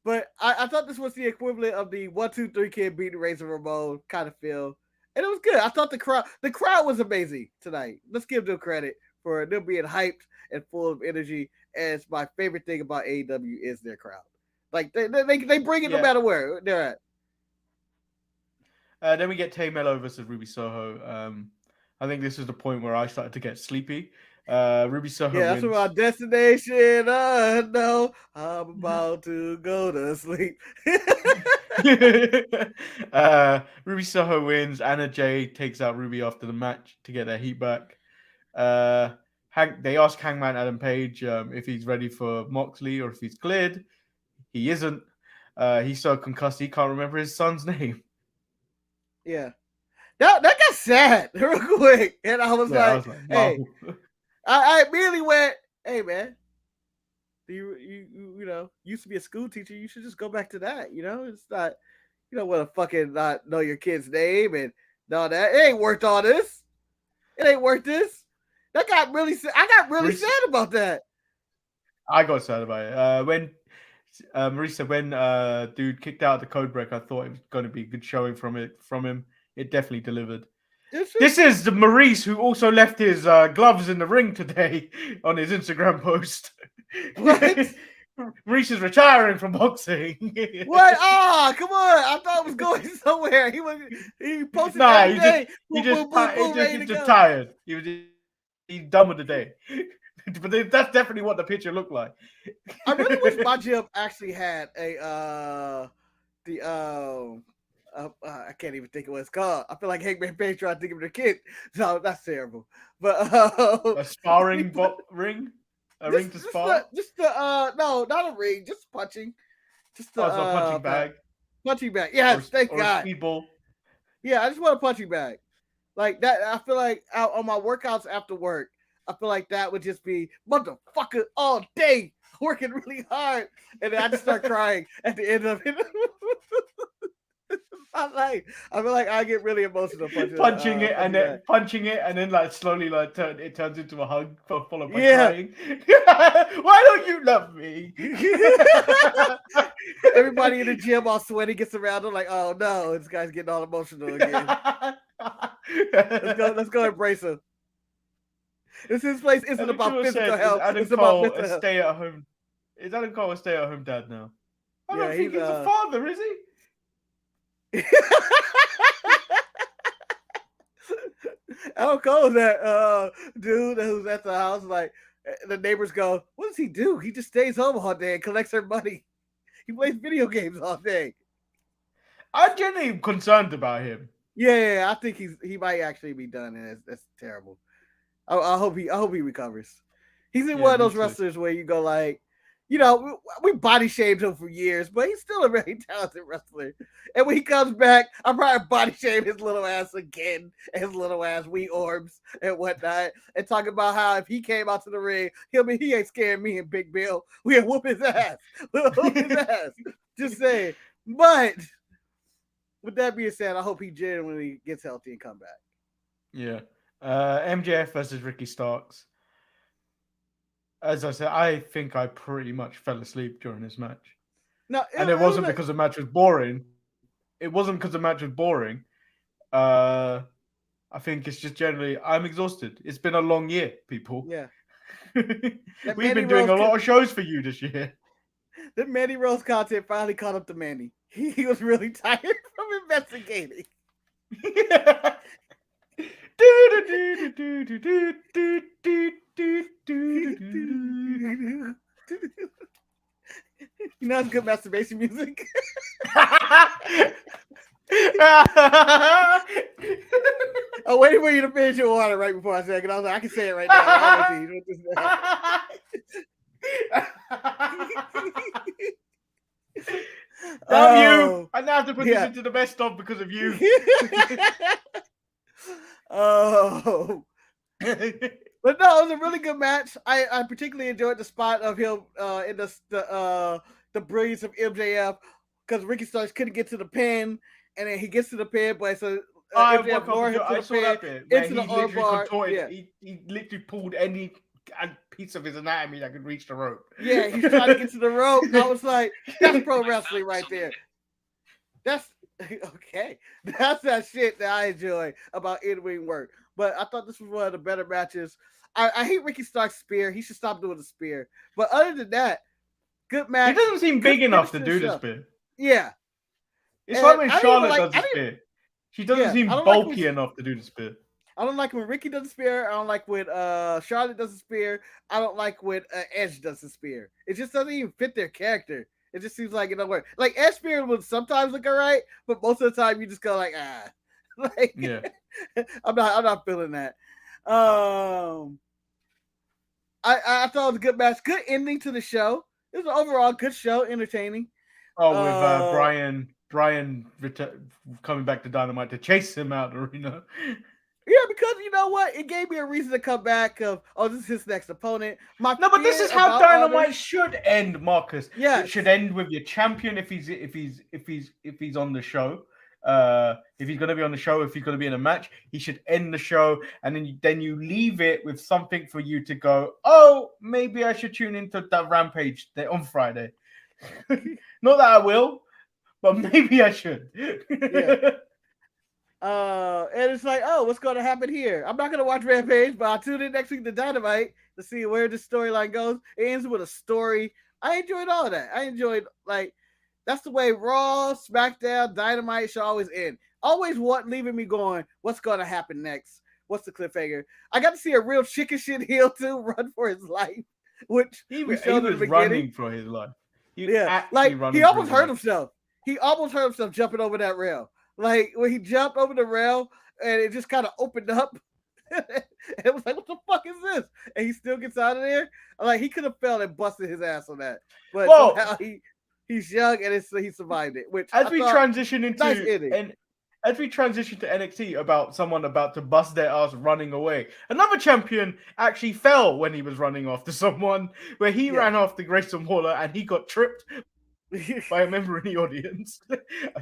Speaker 2: But I thought this was the equivalent of the 1-2-3 Kid beating Razor Ramon kind of feel. And it was good. I thought the crowd was amazing tonight. Let's give them credit for them being hyped and full of energy. And it's my favorite thing about AEW is their crowd. Like they bring it no matter where they're at.
Speaker 1: Then we get Tay Mello versus Ruby Soho. I think this is the point where I started to get sleepy. Ruby Soho
Speaker 2: that's
Speaker 1: wins.
Speaker 2: my destination. No, I'm about to go to sleep.
Speaker 1: Ruby Soho wins. Anna Jay takes out Ruby after the match to get their heat back. They ask Hangman Adam Page if he's ready for Moxley or if he's cleared. He isn't. He's so concussed he can't remember his son's name.
Speaker 2: Yeah, that got sad real quick, and I was like, "Hey," I immediately went, "Hey, man, you know, used to be a school teacher. You should just go back to that. You know, it's not, you don't want to fucking not know your kid's name and all that. It ain't worth all this. It ain't worth this." I got really sad about that.
Speaker 1: I got sad about it when Maurice said when dude kicked out of the code break, I thought it was going to be a good showing from him. It definitely delivered. This is the Maurice who also left his gloves in the ring today on his Instagram post.
Speaker 2: What?
Speaker 1: Maurice is retiring from boxing.
Speaker 2: What? Ah, come on! I thought it was going somewhere. He posted every day.
Speaker 1: He's just tired. He's done with the day. But that's definitely what the picture looked like.
Speaker 2: I really wish my gym actually had I can't even think of what it's called. I feel like Hangman Page trying to think of the kid. No, that's terrible. But
Speaker 1: a sparring ring, ring to spar.
Speaker 2: No, not a ring, just punching. Just a
Speaker 1: punching bag.
Speaker 2: Punching bag. Yes, thank God.
Speaker 1: A speedball.
Speaker 2: Yeah, I just want a punching bag. Like that. I feel like on my workouts after work, I feel like that would just be motherfucker all day working really hard, and then I just start crying at the end of it. I feel like I get really emotional
Speaker 1: punching it and then like slowly like it turns into a hug followed by crying. Why don't you love me?
Speaker 2: Everybody in the gym all sweaty gets around. They're like, oh no, this guy's getting all emotional again. Let's go embrace him. This place isn't about physical health. It's about mental health.
Speaker 1: Stay at home. Is Adam Cole a stay-at-home dad now? I don't think he's a father, is he?
Speaker 2: Adam Cole, that dude who's at the house, like the neighbors go, what does he do? He just stays home all day and collects their money. He plays video games all day.
Speaker 1: I'm genuinely concerned about him.
Speaker 2: Yeah, I think he might actually be done, and that's terrible. I hope he recovers. He's in one of those wrestlers where you go like, we body shamed him for years, but he's still a very talented wrestler. And when he comes back, I'm probably body shame his little ass again, and his little ass wee orbs and whatnot, and talking about how if he came out to the ring, he ain't scaring me and Big Bill. We'll whoop his ass. We'll whoop his ass. Just saying. But with that being said, I hope he genuinely gets healthy and come back.
Speaker 1: Yeah. MJF versus Ricky Starks. As I said, I think I pretty much fell asleep during this match.
Speaker 2: No,
Speaker 1: it wasn't because the match was boring. It wasn't because the match was boring. I think it's just generally I'm exhausted. It's been a long year, people.
Speaker 2: Yeah.
Speaker 1: We've been doing a lot of shows for you this year.
Speaker 2: The Mandy Rose content finally caught up to Mandy. He was really tired from investigating. You know, it's good masturbation music. I waited for you to finish your water right before I said it. I was like, I can say it right now.
Speaker 1: You. I now have to put this into the best of because of you.
Speaker 2: Oh. But no, it was a really good match. I particularly enjoyed the spot of him in the brilliance of MJF because Ricky Starks couldn't get to the pin, and then he gets to the pin, but so MJF lowered him to the pin into the arm bar.
Speaker 1: He literally pulled any piece of his anatomy that could reach the rope.
Speaker 2: Yeah, he's trying to get to the rope. I was like, that's pro wrestling right there. That's okay. That's that shit that I enjoy about in-ring work. But I thought this was one of the better matches. I hate Ricky Stark's spear. He should stop doing the spear. But other than that, good match.
Speaker 1: He doesn't seem big enough to do the spear.
Speaker 2: Yeah.
Speaker 1: It's like when Charlotte does the spear. She doesn't seem bulky enough to do the spear.
Speaker 2: I don't like when Ricky does the spear. I don't like when Charlotte does the spear. I don't like when Edge does the spear. It just doesn't even fit their character. It just seems like it don't work. Like Edge spear would sometimes look all right, but most of the time you just go like, like, yeah. I'm not feeling that. I thought it was a good match, good ending to the show. It was an overall good show, entertaining.
Speaker 1: Oh, with Brian coming back to Dynamite to chase him out of the arena.
Speaker 2: Yeah, because you know what? It gave me a reason to come back of, this is his next opponent.
Speaker 1: But this is how Dynamite should end, Marcus.
Speaker 2: Yeah.
Speaker 1: It should end with your champion if he's on the show. If he's going to be on the show, if he's going to be in a match, he should end the show, and then you leave it with something for you to go, oh, maybe I should tune into that Rampage on Friday. Not that I will, but maybe I should.
Speaker 2: Yeah. And it's like, oh, what's going to happen here? I'm not going to watch Rampage, but I'll tune in next week to Dynamite to see where the storyline goes. It ends with a story. I enjoyed all of that. I enjoyed, like, that's the way Raw, SmackDown, Dynamite should always end. Always leaving me going, what's going to happen next? What's the cliffhanger? I got to see a real chicken shit heel too run for his life, which
Speaker 1: he
Speaker 2: we
Speaker 1: was
Speaker 2: showed in the beginning.
Speaker 1: running for his life.
Speaker 2: He almost hurt himself. He almost hurt himself jumping over that rail. Like when he jumped over the rail and it just kind of opened up. It was like, what the fuck is this? And he still gets out of there. Like he could have fell and busted his ass on that. But somehow he's young and he survived it. Which
Speaker 1: as we transition into
Speaker 2: nice
Speaker 1: as we transition to NXT about someone about to bust their ass running away, another champion actually fell when he was running after someone, where he ran after Grayson Waller and he got tripped by a member in the audience.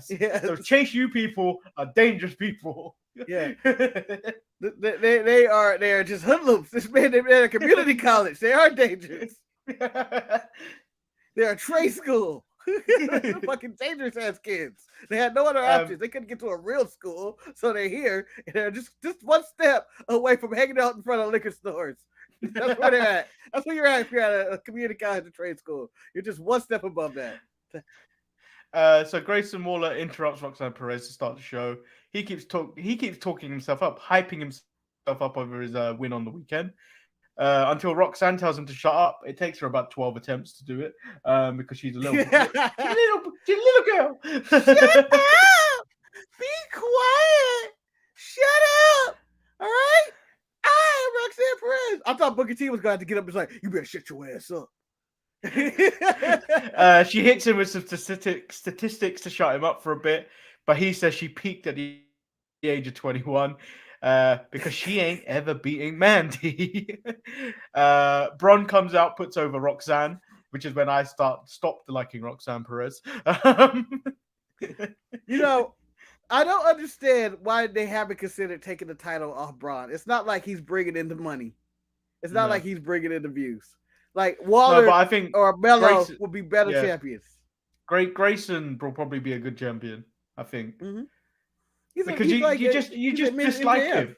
Speaker 1: So Chase, you people are dangerous people.
Speaker 2: Yeah, they are just hoodlums. They're a community college. They are dangerous. They're a trade school. Fucking dangerous ass kids. They had no other options. They couldn't get to a real school, so they're here. And they're just one step away from hanging out in front of liquor stores. That's where they're at. That's where you're at if you're at a community college or trade school. You're just one step above that.
Speaker 1: So Grayson Waller interrupts Roxanne Perez to start the show. He keeps talking himself up, hyping himself up over his win on the weekend. Until Roxanne tells him to shut up. It takes her about 12 attempts to do it because she's a little, she's a little girl.
Speaker 2: Shut up! Be quiet! Shut up! All right? I am Roxanne Perez. I thought Booker T was going to have to get up and be like, you better shut your ass up.
Speaker 1: She hits him with some statistics to shut him up for a bit, but he says she peaked at the age of 21. Because she ain't ever beating Mandy. Braun comes out, puts over Roxanne, which is when I stopped liking Roxanne Perez.
Speaker 2: You know, I don't understand why they haven't considered taking the title off Braun. It's not like he's bringing in the money. It's not like he's bringing in the views. Like Waller
Speaker 1: I think
Speaker 2: or Mello would be better champions.
Speaker 1: Grayson will probably be a good champion, I think.
Speaker 2: Mm-hmm.
Speaker 1: Because you just dislike him.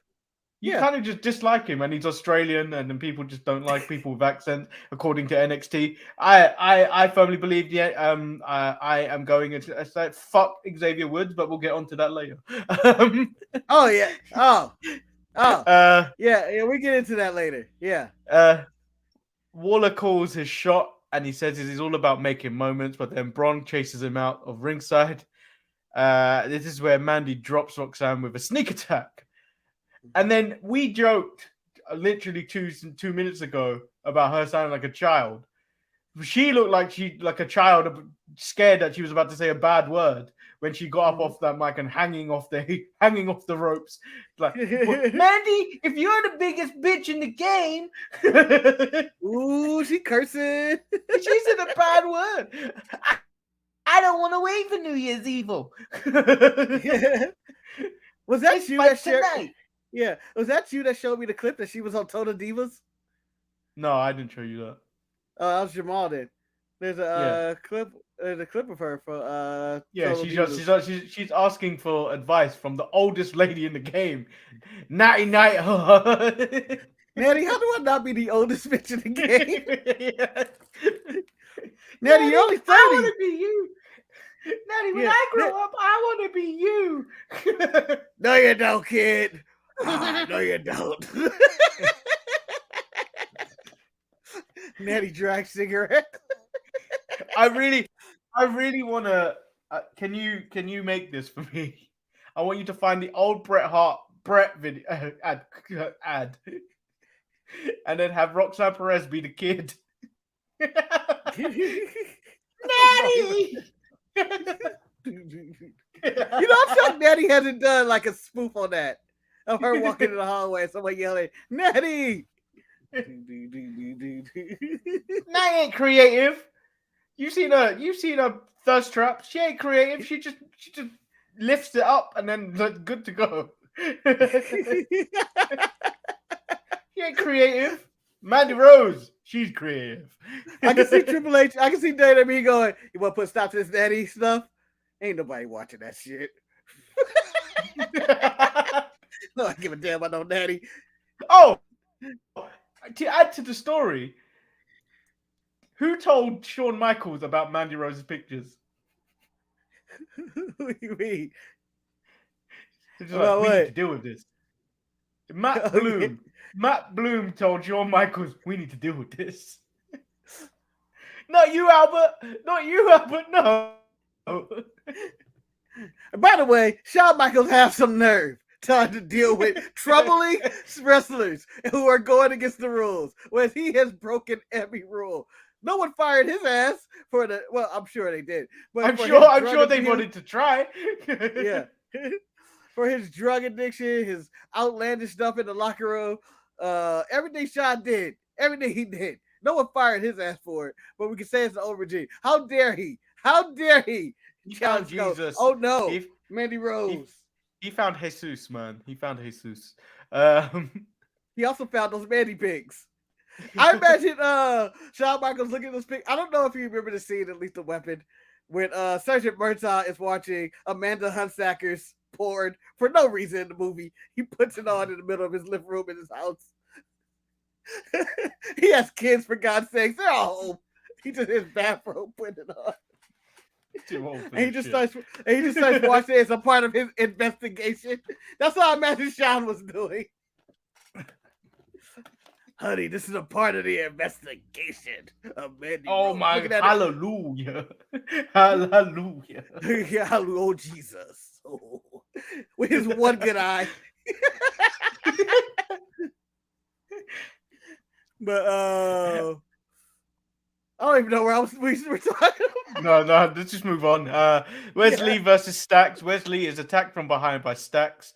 Speaker 1: You kind of just dislike him, and he's Australian, and then people just don't like people with accents, according to NXT. I firmly believe, I am going into fuck Xavier Woods, but we'll get onto that later.
Speaker 2: Yeah, we get into that later. Yeah.
Speaker 1: Waller calls his shot, and he says he's all about making moments, but then Braun chases him out of ringside. This is where Mandy drops Roxanne with a sneak attack. And then we joked literally two minutes ago about her sounding like a child. She looked like a child, scared that she was about to say a bad word when she got up off that mic and hanging off the ropes. Like, Mandy, if you're the biggest bitch in the game.
Speaker 2: Ooh, she cursing.
Speaker 1: She said a bad word. I don't want to wait for New Year's Evil.
Speaker 2: Was that you that shared? Yeah, was that you that showed me the clip that she was on Total Divas?
Speaker 1: No, I didn't show you that.
Speaker 2: That was Jamal then. There's a clip. There's a clip of her for
Speaker 1: she's asking for advice from the oldest lady in the game. Natty.
Speaker 2: Natty, how do I not be the oldest bitch in the game? Natty, you're only 30.
Speaker 1: I want to be you. Natty, when I grow up, I want to be you.
Speaker 2: No, you don't, kid. No, you don't. Natty drag cigarette.
Speaker 1: I really want to. Can you make this for me? I want you to find the old Brett video ad, and then have Roxanne Perez be the kid. Natty.
Speaker 2: I'm sure Natty hasn't done like a spoof on that of her walking in the hallway and someone yelling, Natty.
Speaker 1: Natty ain't creative. You seen her thirst trap. She ain't creative. She just lifts it up and then good to go. She ain't creative. Mandy Rose, she's creative.
Speaker 2: I can see Triple H. I can see WWE going, "You want to put stop to this daddy stuff? Ain't nobody watching that shit." No, I give a damn about no daddy.
Speaker 1: Oh, to add to the story, who told Shawn Michaels about Mandy Rose's pictures?
Speaker 2: What do you mean?
Speaker 1: It's just like, we need to deal with this. Matt Bloom. Matt Bloom told Shawn Michaels, we need to deal with this. Not you, Albert. Not you, Albert. No.
Speaker 2: By the way, Shawn Michaels have some nerve trying to deal with troubling wrestlers who are going against the rules, whereas he has broken every rule. No one fired his ass for the. Well, I'm sure they did. But
Speaker 1: I'm sure they wanted to try.
Speaker 2: Yeah. For his drug addiction, his outlandish stuff in the locker room, everything Shawn did, everything he did. No one fired his ass for it, but we can say it's an overG. How dare he? How dare he?
Speaker 1: He found Jesus.
Speaker 2: Oh no, Mandy Rose.
Speaker 1: He found Jesus, man. He found Jesus.
Speaker 2: He also found those Mandy pigs. I imagine Shawn Michaels looking at those pigs. I don't know if you remember the scene at Lethal Weapon when Sergeant Murtaugh is watching Amanda Hunsacker's porn for no reason in the movie. He puts it on in the middle of his living room in his house. He has kids, for God's sakes. They're all home. He just in his bathrobe putting it on. And he just starts watching it as a part of his investigation. That's what I imagine Shawn was doing. Honey, this is a part of the investigation of Mandy.
Speaker 1: Oh
Speaker 2: Rose.
Speaker 1: my, hallelujah. Hallelujah.
Speaker 2: Yeah, oh Jesus. Oh. With his one good eye. But I don't even know where else we were talking about.
Speaker 1: No, let's just move on. Wesley versus Stax. Wesley is attacked from behind by Stax.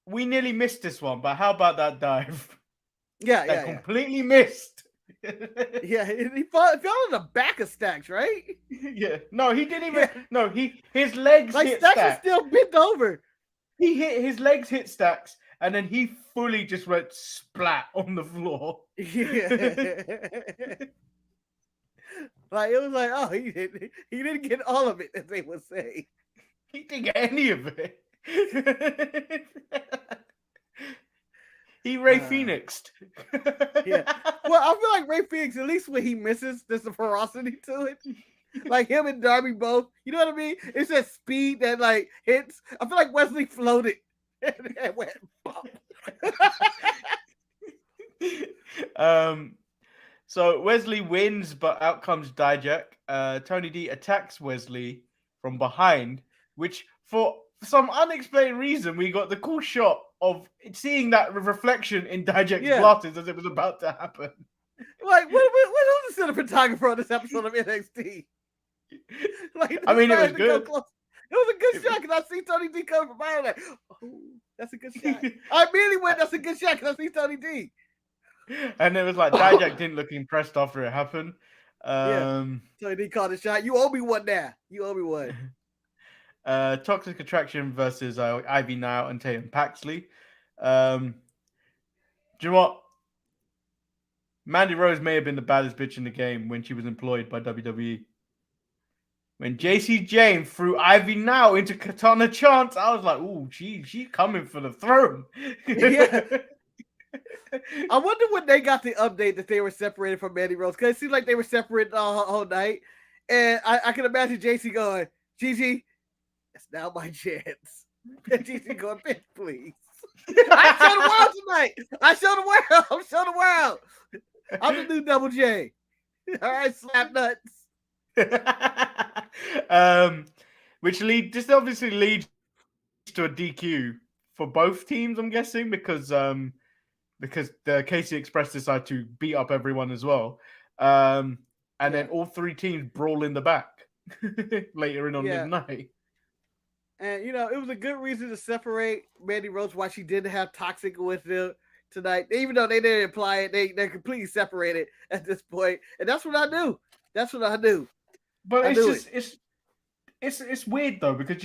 Speaker 1: We nearly missed this one, but how about that dive?
Speaker 2: Yeah,
Speaker 1: completely missed.
Speaker 2: Yeah, he fell in the back of Stax, right?
Speaker 1: Yeah, no, he didn't even. Yeah. No, his legs
Speaker 2: like
Speaker 1: hit
Speaker 2: Stax
Speaker 1: Stax.
Speaker 2: is still bent over.
Speaker 1: His legs hit Stax, and then he fully just went splat on the floor.
Speaker 2: Yeah. Like it was like, oh, he didn't get all of it, as they would say.
Speaker 1: He didn't get any of it. He Ray Phoenixed.
Speaker 2: Yeah. Well, I feel like Ray Phoenix, at least when he misses, there's a ferocity to it. Like him and Darby both. You know what I mean? It's that speed that like hits. I feel like Wesley floated and went bump.
Speaker 1: So Wesley wins, but out comes Dijak. Tony D attacks Wesley from behind, which for some unexplained reason we got the cool shot of seeing that reflection in Dijak's glasses as it was about to happen.
Speaker 2: Like, what was the cinematographer on this episode of NXT? Like,
Speaker 1: I mean, it was good.
Speaker 2: It was a good shot because I see Tony D coming from behind. Like, oh, that's a good shot. I immediately went, that's a good shot because I see Tony D.
Speaker 1: And it was like Dijak didn't look impressed after it happened.
Speaker 2: Tony D called a shot. You owe me one now. You owe me one.
Speaker 1: Toxic Attraction versus Ivy Now and Tatum Paxley. Do you know what? Mandy Rose may have been the baddest bitch in the game when she was employed by WWE. When JC Jane threw Ivy Now into Katana Chance, I was like, "Ooh, she's coming for the throne."
Speaker 2: Yeah. I wonder when they got the update that they were separated from Mandy Rose, because it seemed like they were separated all whole night. And I can imagine JC going, Gigi, it's now my chance. And Gigi going, bitch, please. I showed the world tonight. I showed the world. I'm showing the world. I'm the new Double J. All right, slap nuts.
Speaker 1: Which this obviously leads to a DQ for both teams, I'm guessing, because the Casey Express decided to beat up everyone as well. And then all three teams brawl in the back later on the night.
Speaker 2: And, it was a good reason to separate Mandy Rose, why she didn't have Toxic with them tonight. Even though they didn't imply it, they're completely separated at this point. And that's what I do. That's what I do.
Speaker 1: But it's weird, though, because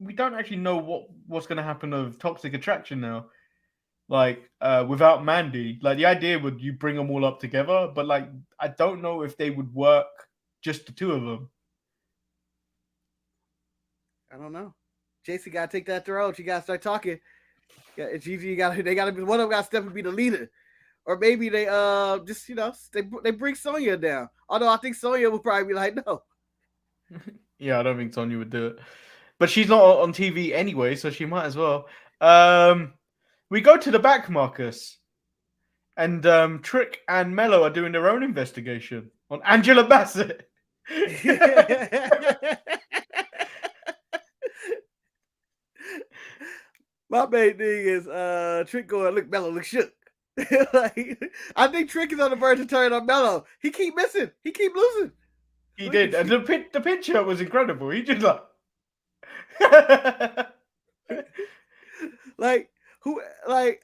Speaker 1: we don't actually know what's going to happen of Toxic Attraction now. like without Mandy. Like the idea would you bring them all up together, but like I don't know if they would work just the two of them.
Speaker 2: I don't know. JC got to take that throne. She got to start talking. Gigi got to. They got to be one of them. Got to step and be the leader, or maybe they just they bring Sonya down. Although I think Sonya would probably be like no.
Speaker 1: Yeah, I don't think Sonya would do it, but she's not on TV anyway, so she might as well. We go to the back, Marcus, and Trick and Mello are doing their own investigation on Angela Bassett.
Speaker 2: My main thing is Trick going, look, Mello look shook. Like, I think Trick is on the verge of turning on Mello. He keep missing. He keep losing.
Speaker 1: He did. And the picture was incredible. He just like
Speaker 2: like who like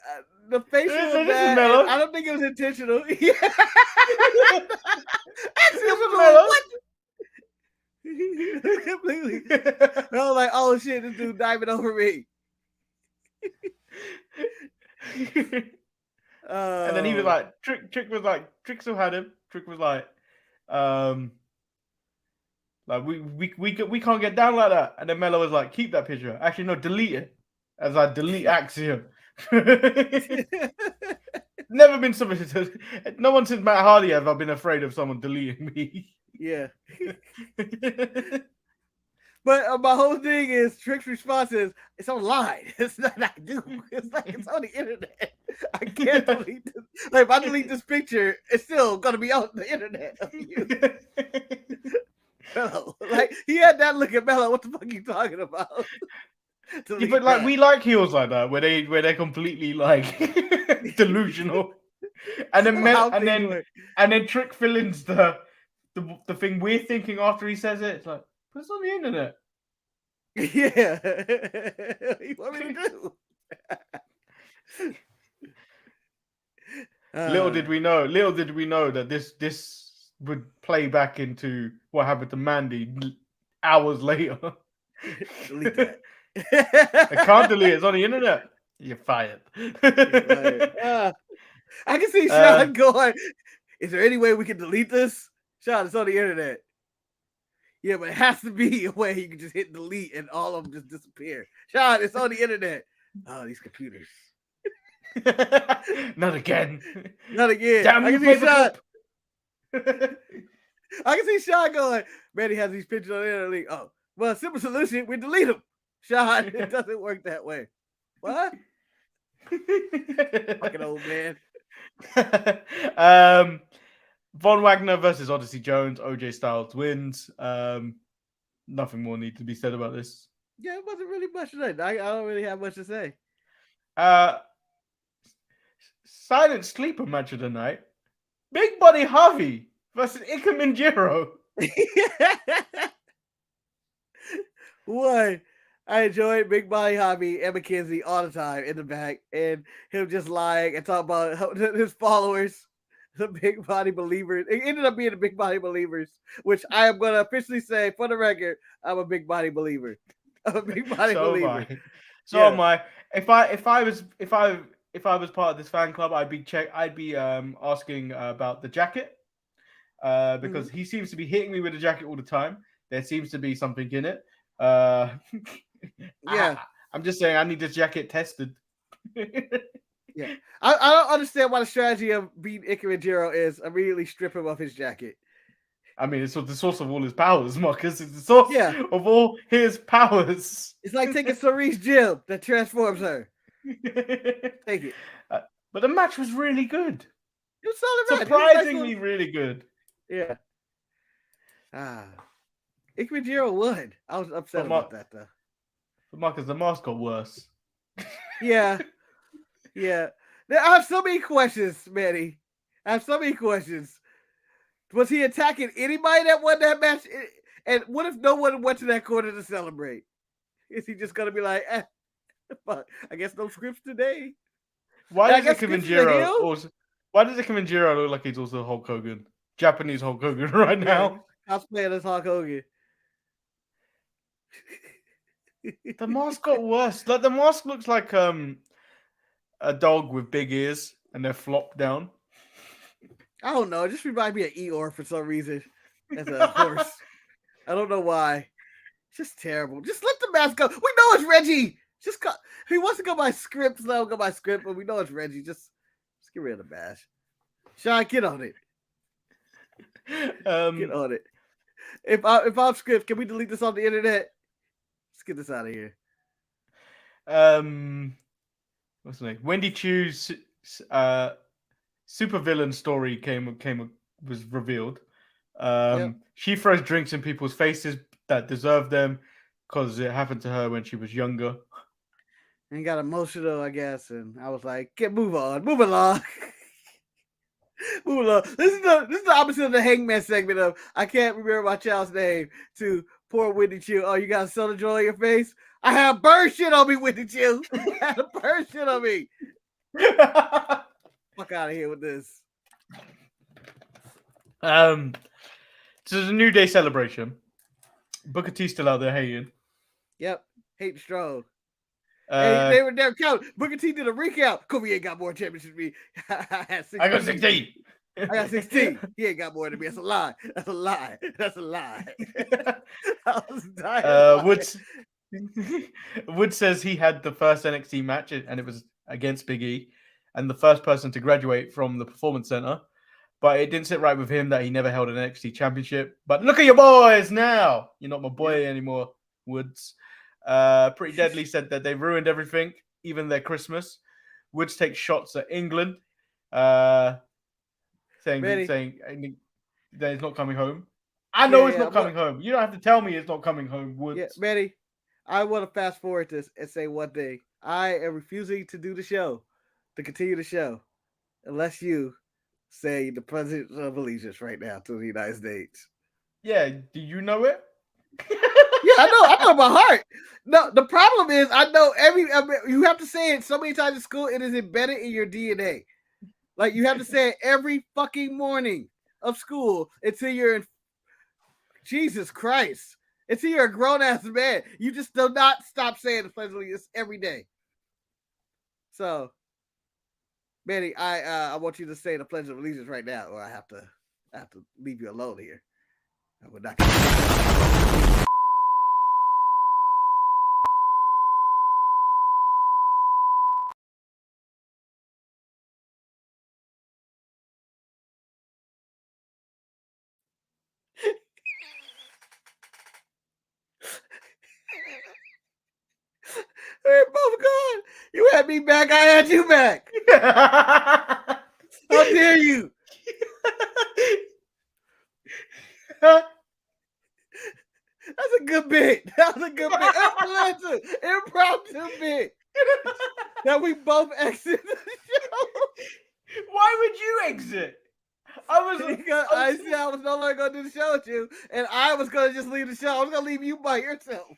Speaker 2: the facial of that, I don't think it was intentional. Yeah. Actually, what? Completely. I was like, oh shit, this dude diving over me.
Speaker 1: And then he was like, Trick was like, Trick still had him. Trick was like we can't get down like that. And then Mello was like, keep that picture. Actually, no, delete it. As I delete Axiom. Never been submitted. No one since Matt Hardy have I been afraid of someone deleting me.
Speaker 2: Yeah. But my whole thing is Trick's response is it's online. It's not I do. It's like it's on the internet. I can't delete this. Like if I delete this picture, it's still gonna be on the internet of you. Mello. Like he had that look at Mello. What the fuck are you talking about?
Speaker 1: Yeah, but like we like heels like that where they're completely like delusional. And then and then Trick fill-ins the thing we're thinking after he says it. It's like, but it's on the internet.
Speaker 2: Yeah. What do you want me to do?
Speaker 1: Little did we know that this would play back into what happened to Mandy hours later.
Speaker 2: Delete that.
Speaker 1: I can't delete it. It's on the internet. You're fired.
Speaker 2: I can see Sean going, is there any way we can delete this? Sean, it's on the internet. Yeah, but it has to be a way you can just hit delete and all of them just disappear. Sean, it's on the internet. Oh, these computers.
Speaker 1: Not again.
Speaker 2: Not again.
Speaker 1: Damn
Speaker 2: I
Speaker 1: you,
Speaker 2: can see Sean.
Speaker 1: Paperclip.
Speaker 2: I can see Sean going, man, he has these pictures on the internet. Oh, well, simple solution, we delete them. Sean, it doesn't work that way. What? Fucking old man.
Speaker 1: Von Wagner versus Odyssey Jones. OJ Styles wins. Nothing more needs to be said about this.
Speaker 2: Yeah, it wasn't really much of that. I don't really have much to say.
Speaker 1: Silent sleeper match of the night. Big Buddy Harvey versus Ika Minjiro.
Speaker 2: One, I enjoyed Big Body Hobby and McKenzie all the time in the back, and him just lying and talking about his followers, the Big Body Believers. It ended up being the Big Body Believers, which I am going to officially say for the record, I'm a Big Body believer. I'm a Big Body believer.
Speaker 1: So am I. If I was part of this fan club, I'd be asking about the jacket because he seems to be hitting me with the jacket all the time. There seems to be something in it.
Speaker 2: Yeah,
Speaker 1: I'm just saying I need this jacket tested.
Speaker 2: Yeah, I don't understand why the strategy of beating Ika Minjiro is immediately strip him of his jacket.
Speaker 1: I mean, it's the source of all his powers, Marcus. It's the source of all his powers.
Speaker 2: It's like taking Cerise gem that transforms her. Take it.
Speaker 1: But the match was really good.
Speaker 2: It was solid.
Speaker 1: Surprisingly really good.
Speaker 2: Yeah. Ika Minjiro won. I was upset about that though.
Speaker 1: But Marcus, the mask got worse.
Speaker 2: Yeah. Yeah. I have so many questions, Manny. I have so many questions. Was he attacking anybody that won that match? And what if no one went to that corner to celebrate? Is he just gonna be like, fuck, I guess no scripts today?
Speaker 1: Why does Ika Minjiro look like he's also Hulk Hogan? Japanese Hulk Hogan right now.
Speaker 2: Cosplaying as Hulk Hogan.
Speaker 1: The mask got worse. Like the mask looks like a dog with big ears and they're flopped down?
Speaker 2: I don't know. It just reminds me of Eeyore for some reason as a horse. I don't know why. It's just terrible. Just let the mask go. We know it's Reggie. Just he wants to go by script. Let him go by script, but we know it's Reggie. Just get rid of the mask. Sean, get on it. Get on it. If I'm script, can we delete this on the internet? Let's get this out of here.
Speaker 1: What's the name? Wendy Chu's supervillain story was revealed. She throws drinks in people's faces that deserve them because it happened to her when she was younger.
Speaker 2: And got emotional, I guess, and I was like, move along. Move along. This is the opposite of the Hangman segment of I can't remember my child's name to poor Wendy Chu. Oh, you got a soda joy on your face? I have bird shit on me, Wendy Chu. I had a bird shit on me. Fuck out of here with this.
Speaker 1: So it's a New Day celebration. Booker T's still out there hating.
Speaker 2: Yep, hating strong. They were there counting. Booker T did a recap. Kobe ain't got more championships than me.
Speaker 1: I got 16.
Speaker 2: I got 16. He ain't got more than me. That's a lie. That's a lie. That's a lie. I was dying.
Speaker 1: Wood says he had the first NXT match and it was against Big E and the first person to graduate from the Performance Center. But it didn't sit right with him that he never held an NXT championship. But look at your boys now. You're not my boy anymore, Woods. Pretty Deadly said that they ruined everything, even their Christmas. Woods takes shots at England, saying that he's not coming home. I know it's not coming home. You don't have to tell me it's not coming home, Woods.
Speaker 2: Yeah, Manny, I want to fast forward this and say one thing. I am refusing to do the show, to continue the show, unless you say the Pledge of Allegiance right now to the United States.
Speaker 1: Yeah, do you know it?
Speaker 2: Yeah, I know by heart. No, the problem is I know you have to say it so many times in school, it is embedded in your DNA. Like you have to say it every fucking morning of school until you're in Jesus Christ. Until you're a grown-ass man. You just do not stop saying the Pledge of Allegiance every day. So, Manny, I want you to say the Pledge of Allegiance right now, or I have to leave you alone here. I would not. We're both gone. You had me back. I had you back. How dare you? That's a good bit. That was a good bit. Impromptu bit. That we both exited the show.
Speaker 1: Why would you exit?
Speaker 2: I said I was no longer going to do the show with you, and I was going to just leave the show. I was going to leave you by yourself.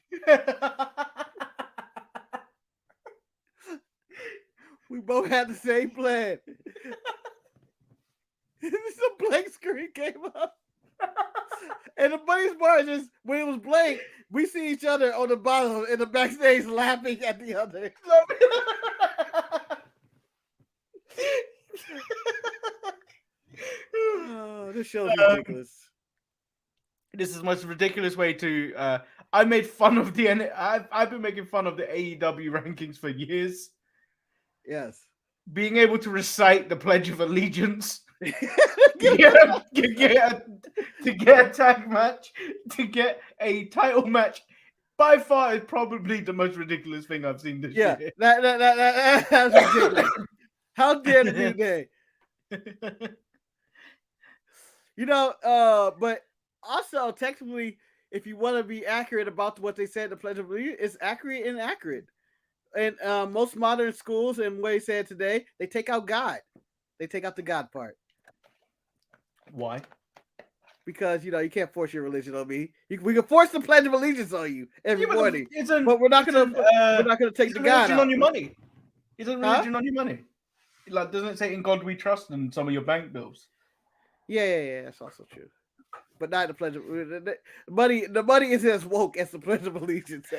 Speaker 2: We both had the same plan. Some blank screen came up. And the funniest part is when it was blank, we see each other on the bottom in the backstage laughing at the other. Oh, this show's ridiculous.
Speaker 1: This is the most ridiculous way to. I made fun of I've been making fun of the AEW rankings for years.
Speaker 2: Yes.
Speaker 1: Being able to recite the Pledge of Allegiance. to get a tag match, to get a title match, by far is probably the most ridiculous thing I've seen this year.
Speaker 2: That's ridiculous. How dare the New Day? But also technically, if you want to be accurate about what they said, the Pledge of Allegiance is accurate and accurate. And most modern schools, and what he said today, they take out God. They take out the God part.
Speaker 1: Why?
Speaker 2: Because you can't force your religion on me. We can force the Pledge of Allegiance on you every morning, but we're not gonna take the God out.
Speaker 1: On your money. It's a religion on your money. Like, doesn't it say "In God We Trust" in some of your bank bills?
Speaker 2: Yeah. That's also true. But not the Pledge of money. The money isn't as woke as the Pledge of Allegiance.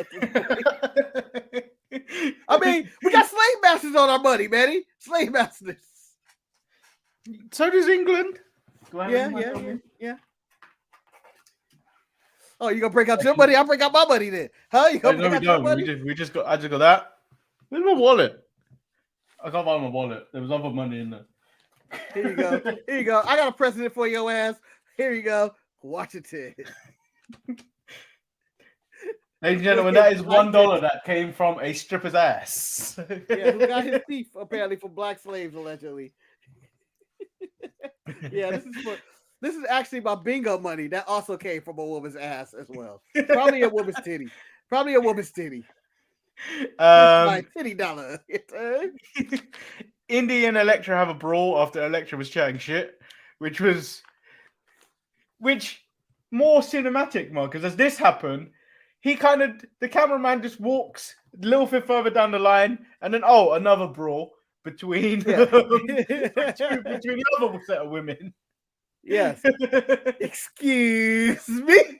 Speaker 2: I mean, we got slave masters on our money, Manny. Slave masters.
Speaker 1: So does England. Do I have any money on me?
Speaker 2: Yeah. Oh, you gonna break out your money? I'll break out my money then. Huh? You gonna
Speaker 1: No,
Speaker 2: break
Speaker 1: we
Speaker 2: out your
Speaker 1: don't.
Speaker 2: money?
Speaker 1: I just got that. Where's my wallet? I can't find my wallet. There was other money in there.
Speaker 2: Here you go. Here you go. I got a present for your ass. Here you go. Watch it.
Speaker 1: Ladies and gentlemen, that is $1 that came from a stripper's ass.
Speaker 2: Yeah, who got his teeth apparently from black slaves allegedly. Yeah, this is actually my bingo money that also came from a woman's ass as well. Probably a woman's titty. My titty dollar.
Speaker 1: Indy and Elektra have a brawl after Elektra was chatting shit, which more cinematic, Marcus. As this happened, the cameraman just walks a little bit further down the line, and then another brawl between between another set of women.
Speaker 2: Yes. Excuse me.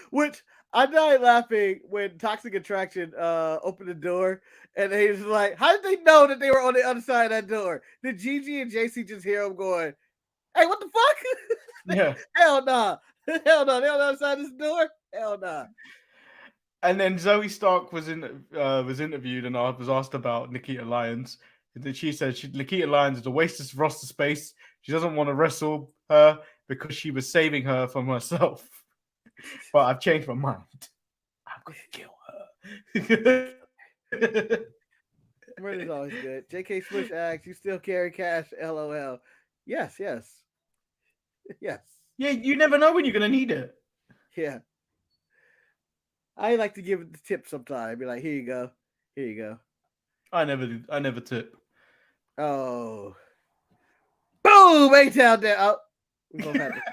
Speaker 2: Which I died laughing when Toxic Attraction opened the door, and they was like, "How did they know that they were on the other side of that door?" Did Gigi and JC just hear them going, "Hey, what the fuck?"
Speaker 1: Yeah.
Speaker 2: Hell nah. Hell no. They on the other side of this door. Hell nah.
Speaker 1: And then Zoe Stark was interviewed and was asked about Nikita Lyons. And then she said Nikita Lyons is a waste of roster space. She doesn't want to wrestle her because she was saving her from herself. But I've changed my mind. I'm going to kill her.
Speaker 2: Murder's always good. JK Swish asks, "You still carry cash? LOL." Yes. Yeah,
Speaker 1: you never know when you're going to need it.
Speaker 2: Yeah. I like to give it the tip sometimes. Be like, "Here you go. Here you go."
Speaker 1: I never tip.
Speaker 2: Oh. Boom! A-Town down. Oh. We're going to have it.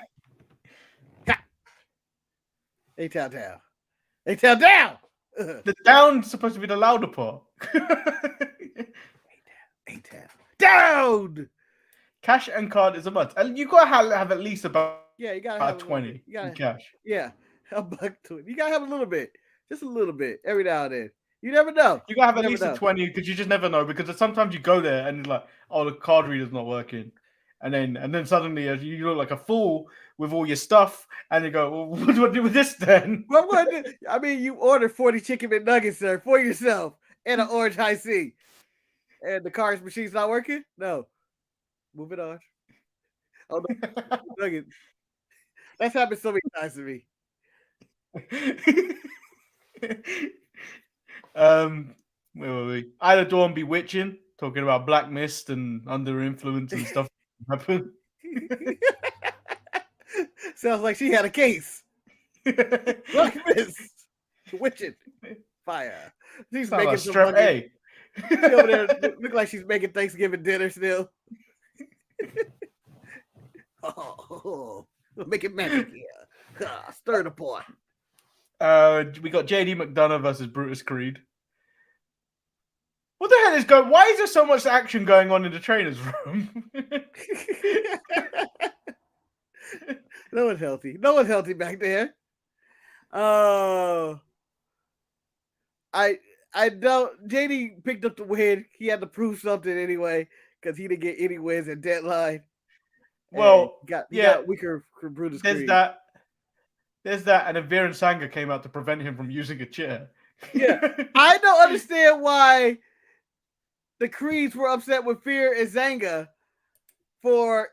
Speaker 2: A-Town down. A-Town down!
Speaker 1: The down's supposed to be the louder part.
Speaker 2: A-Town down!
Speaker 1: Cash and card is a must. And you got to have at least about
Speaker 2: you gotta have
Speaker 1: 20 in cash.
Speaker 2: Yeah. $1.20. You got to have a little bit. Just a little bit. Every now and then. You never know.
Speaker 1: You got to have at least a 20 because you just never know. Because sometimes you go there and it's like, oh, the card reader's not working. And then suddenly you look like a fool with all your stuff, and you go, "Well, what do I do with this then?"
Speaker 2: I mean, you ordered 40 chicken McNuggets, sir, for yourself, and an orange high C, and the card machine's not working. No, move it on. Oh, no. Nuggets. That's happened so many times to me.
Speaker 1: Where were we? Ida Dawn bewitching, talking about Black Mist and under influence and stuff happen.
Speaker 2: Sounds like she had a case. Black Mist, witching, fire. She's making
Speaker 1: like
Speaker 2: some
Speaker 1: strep A.
Speaker 2: She over there look like she's making Thanksgiving dinner still. Oh, making magic here. Stir the pot.
Speaker 1: We got JD McDonough versus Brutus Creed. What the hell is going? Why is there so much action going on in the trainer's room?
Speaker 2: No one's healthy. No one's healthy back there. I don't. JD picked up the win. He had to prove something anyway because he didn't get any wins at Deadline.
Speaker 1: Well,
Speaker 2: got weaker for Brutus Creed.
Speaker 1: There's that, and then Viren Sanga came out to prevent him from using a chair.
Speaker 2: Yeah, I don't understand why the Creeds were upset with Fear and Zanga for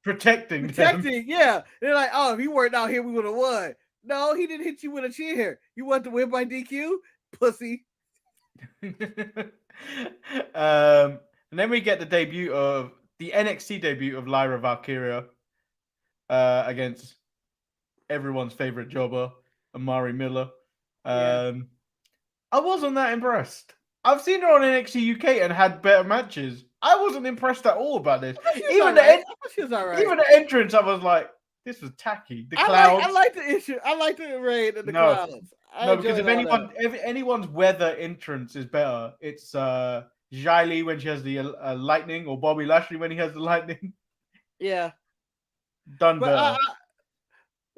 Speaker 1: protecting.
Speaker 2: Yeah, they're like, "Oh, if he weren't out here, we would have won." No, he didn't hit you with a chair. You want to win by DQ, pussy.
Speaker 1: And then we get the NXT debut of Lyra Valkyria against everyone's favorite jobber, Amari Miller. I wasn't that impressed. I've seen her on NXT UK and had better matches. I wasn't impressed at all about this. Even the entrance, I was like, this was tacky. The clouds.
Speaker 2: I like the issue. I like the rain and the clouds.
Speaker 1: Because if anyone's weather entrance is better, it's Xylee when she has the lightning, or Bobby Lashley when he has the lightning.
Speaker 2: Yeah.
Speaker 1: Done better.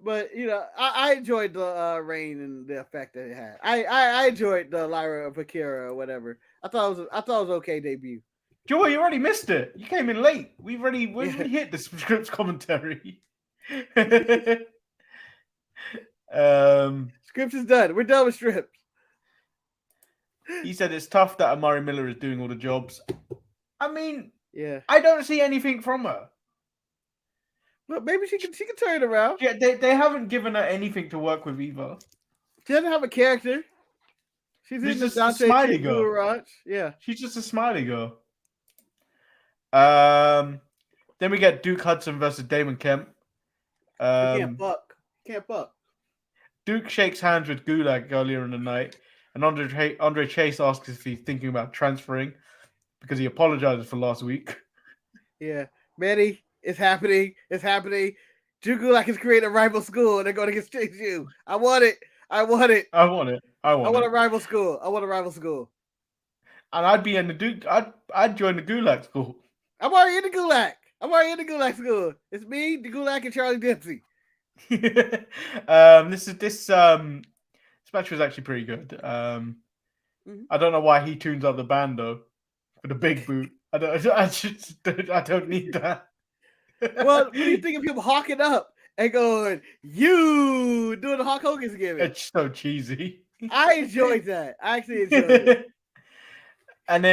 Speaker 2: But I enjoyed the reign and the effect that it had. I enjoyed the Lyra of Akira or whatever. I thought it was okay debut.
Speaker 1: Joey, you already missed it. You came in late. We
Speaker 2: Yeah.
Speaker 1: hit the scripts commentary.
Speaker 2: Scripts is done. We're done with strips.
Speaker 1: He said it's tough that Amari Miller is doing all the jobs. I mean,
Speaker 2: Yeah.
Speaker 1: I don't see anything from her.
Speaker 2: But maybe she can turn it around.
Speaker 1: Yeah, they haven't given her anything to work with either.
Speaker 2: She doesn't have a character. She's in the
Speaker 1: just a
Speaker 2: Dante
Speaker 1: smiley
Speaker 2: Kid
Speaker 1: girl.
Speaker 2: Garage. Yeah.
Speaker 1: She's just a smiley girl. Then we get Duke Hudson versus Damon Kemp.
Speaker 2: He can't fuck.
Speaker 1: Duke shakes hands with Gulag earlier in the night, and Andre Chase asks if he's thinking about transferring because he apologizes for last week.
Speaker 2: Yeah. Manny, it's happening. It's happening. Drew Gulak has created a rival school and they're going to get Chase you. I want it.
Speaker 1: I want it.
Speaker 2: I want a rival school.
Speaker 1: And I'd be in the Duke. I'd join the Gulag school.
Speaker 2: I'm already in the Gulag school. It's me, the Gulag, and Charlie Dempsey.
Speaker 1: This match was actually pretty good. I don't know why he tunes up the band though for the big boot. I don't need that.
Speaker 2: Well, what do you think of him hawking up and going, you doing the Hulk Hogan's gimmick?
Speaker 1: It's so cheesy.
Speaker 2: I enjoyed that. I actually enjoyed it.
Speaker 1: And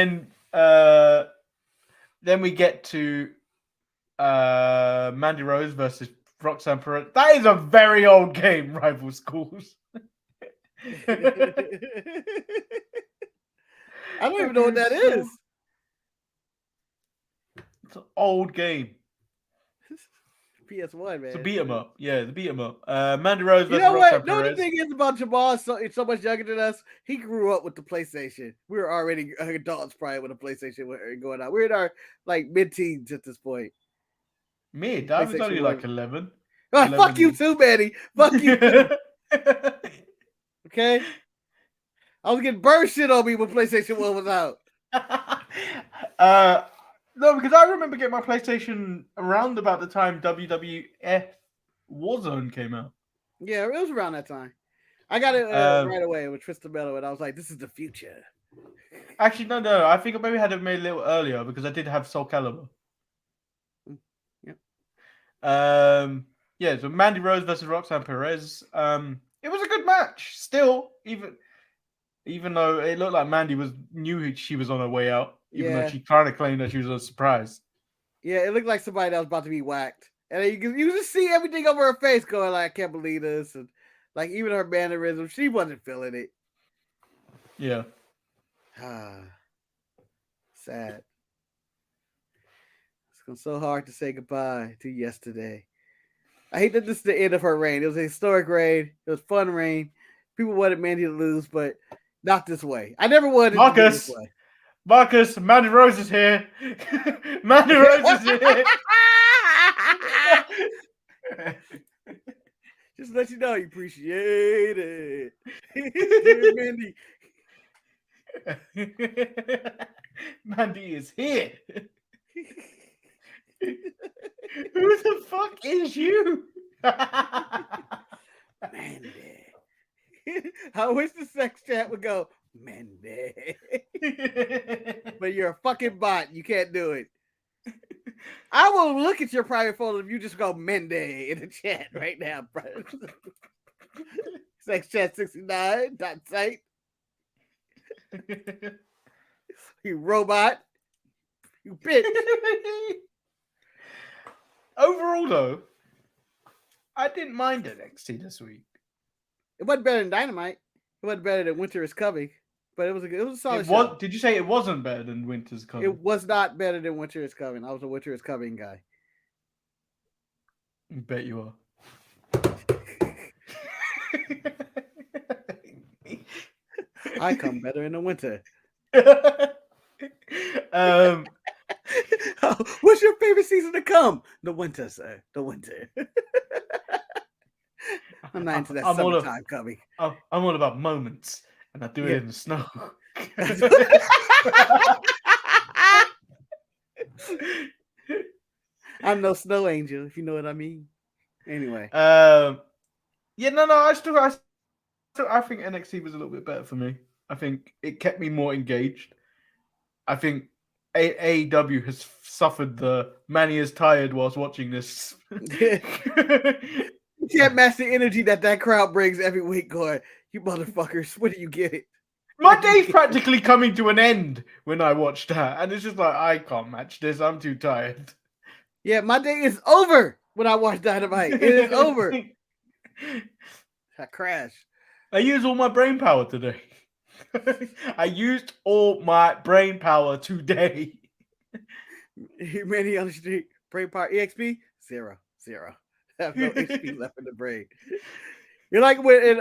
Speaker 1: then we get to Mandy Rose versus Roxanne Perez. That is a very old game, rival schools.
Speaker 2: I don't even know what that is.
Speaker 1: It's an old game.
Speaker 2: PS1, man.
Speaker 1: It's a beat 'em up. Yeah, the beat 'em up. Mandy Rose versus
Speaker 2: You know what?
Speaker 1: Roxanne
Speaker 2: No, the
Speaker 1: Perez.
Speaker 2: thing is about Jamal is so much younger than us. He grew up with the PlayStation. We were already adults probably with a PlayStation going on. We're in our mid-teens at this point.
Speaker 1: Mid? I was only like 11.
Speaker 2: Oh, fuck you too, Manny. Fuck you too. Okay? I was getting bird shit on me when PlayStation 1 was out.
Speaker 1: No, because I remember getting my PlayStation around about the time WWF Warzone came out.
Speaker 2: Yeah, it was around that time. I got it right away with Twisted Metal, and I was like, this is the future.
Speaker 1: Actually, no. I think I maybe had it made a little earlier because I did have Soul Calibur.
Speaker 2: Yep.
Speaker 1: Yeah, so Mandy Rose versus Roxanne Perez. It was a good match. Still, even though it looked like Mandy knew she was on her way out, even though she kind of claimed that she was a surprise.
Speaker 2: Yeah, it looked like somebody that was about to be whacked. And you just see everything over her face going like, I can't believe this. And like even her mannerism, she wasn't feeling it.
Speaker 1: Yeah.
Speaker 2: Sad. It's so hard to say goodbye to yesterday. I hate that this is the end of her reign. It was a historic reign. It was a fun reign. People wanted Mandy to lose, but not this way. I never wanted it to be this way.
Speaker 1: Marcus, Mandy Rose is here. Mandy Rose is here.
Speaker 2: Just let you know you appreciate it.
Speaker 1: Mandy. Mandy is here. Who the fuck is you?
Speaker 2: Mandy. I wish the sex chat would go, Mandy. But you're a fucking bot. You can't do it. I will look at your private photo if you just go Mandy in the chat right now, bro. Sex chat 69.site. You robot. You bitch.
Speaker 1: Overall, though, I didn't mind NXT this week.
Speaker 2: It wasn't better than Dynamite. It wasn't better than Winter is Coming, but it was a solid show.
Speaker 1: Did you say it wasn't better than Winter's Coming?
Speaker 2: It was not better than Winter is Coming. I was a Winter is Coming guy.
Speaker 1: I bet you are.
Speaker 2: I come better in the winter. What's your favorite season to come? The winter, sir. The winter. I'm not into that summertime coming.
Speaker 1: I'm all about moments, and I do it in the snow.
Speaker 2: I'm no snow angel, if you know what I mean. Anyway.
Speaker 1: Yeah, no, I think NXT was a little bit better for me. I think it kept me more engaged. I think AEW has suffered the Manny is tired whilst watching this.
Speaker 2: You can't match the energy that crowd brings every week. Going, you motherfuckers, when do you get it?
Speaker 1: My day's practically coming to an end when I watch that, and it's just like I can't match this. I'm too tired.
Speaker 2: Yeah, my day is over when I watch Dynamite. It is over. I crash.
Speaker 1: I used all my brain power today. I used all my brain power today.
Speaker 2: Mandy on the street, brain power, EXP, 0. I have no HP left in the brain. You're like when in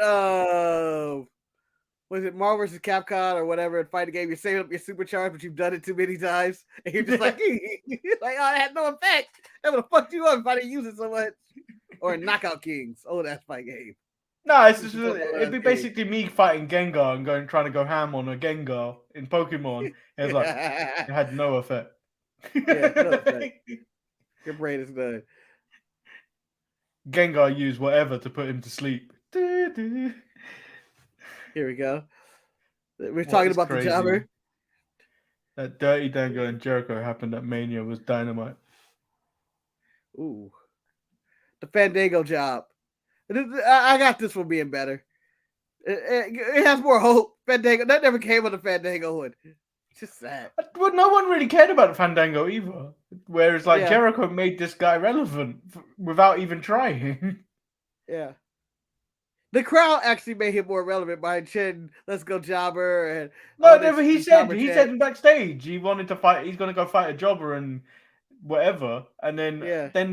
Speaker 2: was it Marvel vs. Capcom or whatever, and fight a game, you're saving up your supercharge, but you've done it too many times, and you're just like, like, oh, it had no effect. That would have fucked you up if I didn't use it so much. Or Knockout Kings. Oh, that's my game.
Speaker 1: No, it'd be basically me fighting Gengar and trying to go ham on a Gengar in Pokemon. It's like it had no effect.
Speaker 2: Yeah, no effect. Your brain is done.
Speaker 1: Gengar used whatever to put him to sleep.
Speaker 2: Here we go. We're talking about the jobber.
Speaker 1: That Dirty Dango and Jericho happened at Mania was Dynamite.
Speaker 2: Ooh. The Fandango job. I got this one being better. It has more hope. Fandango. That never came on the Fandango one. It's just sad.
Speaker 1: But no one really cared about Fandango either. Whereas Jericho made this guy relevant without even trying.
Speaker 2: Yeah. The crowd actually made him more relevant by chanting, "Let's go, jobber!" And
Speaker 1: he said backstage he wanted to fight. He's going to go fight a jobber and whatever. And then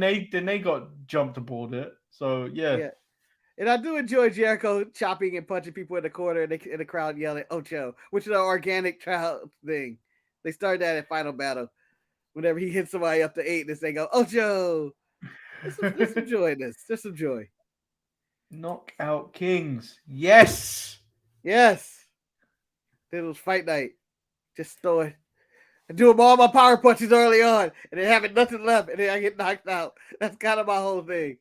Speaker 1: they got jumped aboard it. So yeah.
Speaker 2: And I do enjoy Jericho chopping and punching people in the corner and the crowd yelling "Ocho," which is an organic crowd thing. They started that at Final Battle. Whenever he hits somebody up to 8, they go "Ocho." There's some joy in this. There's some joy.
Speaker 1: Knockout Kings. Yes. It
Speaker 2: was fight night. Just throw it. I do all my power punches early on, and then having nothing left, and then I get knocked out. That's kind of my whole thing.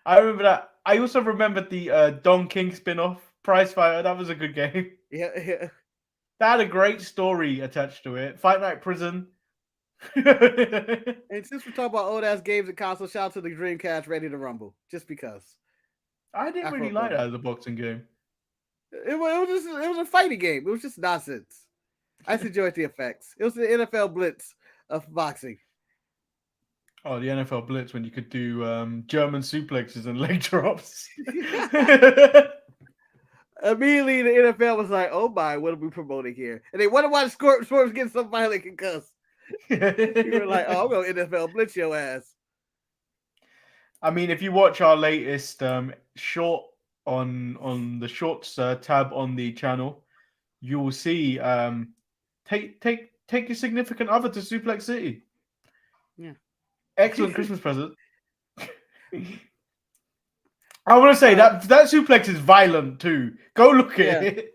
Speaker 1: I remember that. I also remember the Don King spin-off, Prize Fighter. That was a good game.
Speaker 2: Yeah.
Speaker 1: That had a great story attached to it. Fight Night Prison.
Speaker 2: And since we're talking about old ass games and consoles, shout out to the Dreamcast Ready to Rumble. Just because.
Speaker 1: I didn't really like that as a boxing game.
Speaker 2: It was a fighting game. It was just nonsense. I just enjoyed the effects. It was the NFL Blitz of boxing.
Speaker 1: Oh, the NFL Blitz when you could do German suplexes and leg drops.
Speaker 2: Immediately, the NFL was like, "Oh my, what are we promoting here?" And they wonder why the sports getting so violent concussed. You were like, "Oh, I'm going to NFL Blitz your ass."
Speaker 1: I mean, if you watch our latest short on the shorts tab on the channel, you will see take your significant other to Suplex City.
Speaker 2: Yeah,
Speaker 1: excellent Christmas present. I want to say that suplex is violent too. Go look at it.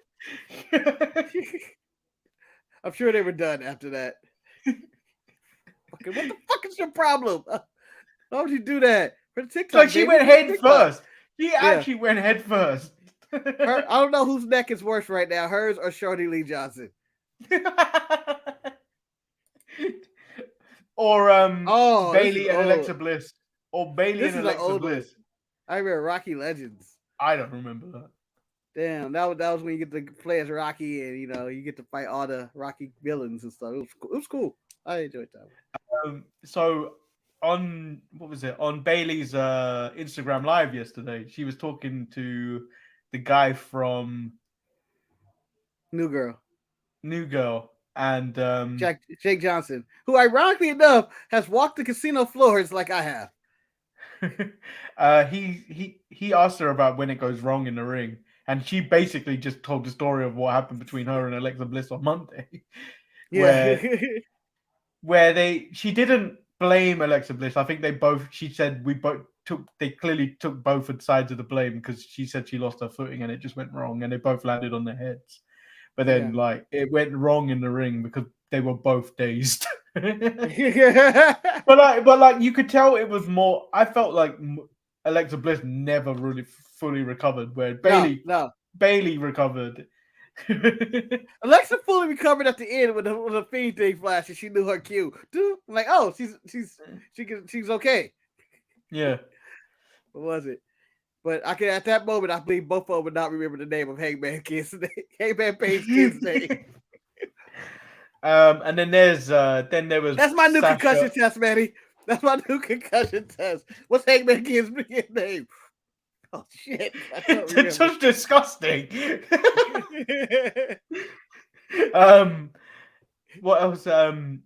Speaker 2: I'm sure they were done after that. What the fuck is your problem? Why would you do that? For the TikTok,
Speaker 1: like she went head first. She actually went head first.
Speaker 2: I don't know whose neck is worse right now, hers or Shorty Lee Johnson.
Speaker 1: Or Bailey and Alexa Bliss. Or Bailey and Alexa Bliss.
Speaker 2: I remember Rocky Legends.
Speaker 1: I don't remember that.
Speaker 2: Damn, that was when you get to play as Rocky and you get to fight all the Rocky villains and stuff. It was cool. I enjoyed that.
Speaker 1: So on Bailey's Instagram Live yesterday, she was talking to the guy from
Speaker 2: New Girl
Speaker 1: and
Speaker 2: Jake Johnson, who ironically enough has walked the casino floors like I have.
Speaker 1: He asked her about when it goes wrong in the ring, and she basically just told the story of what happened between her and Alexa Bliss on Monday.
Speaker 2: Yeah.
Speaker 1: where she didn't blame Alexa Bliss. I think she said they clearly took both sides of the blame, because she said she lost her footing and it just went wrong and they both landed on their heads. But then it went wrong in the ring because they were both dazed. But you could tell it was more. I felt like Alexa Bliss never really fully recovered, where
Speaker 2: No.
Speaker 1: Bailey recovered.
Speaker 2: Alexa fully recovered at the end when the Fiend thing flashed and she knew her cue. Dude, I'm like, oh, she's okay.
Speaker 1: Yeah.
Speaker 2: What was it? But at that moment, I believe both of them would not remember the name of Hangman Page's kid's name.
Speaker 1: And then there was
Speaker 2: That's my new
Speaker 1: Sasha.
Speaker 2: concussion test, Manny. That's my new concussion test. What's Hangman Kid's name? Oh shit!
Speaker 1: It's so disgusting. What else? I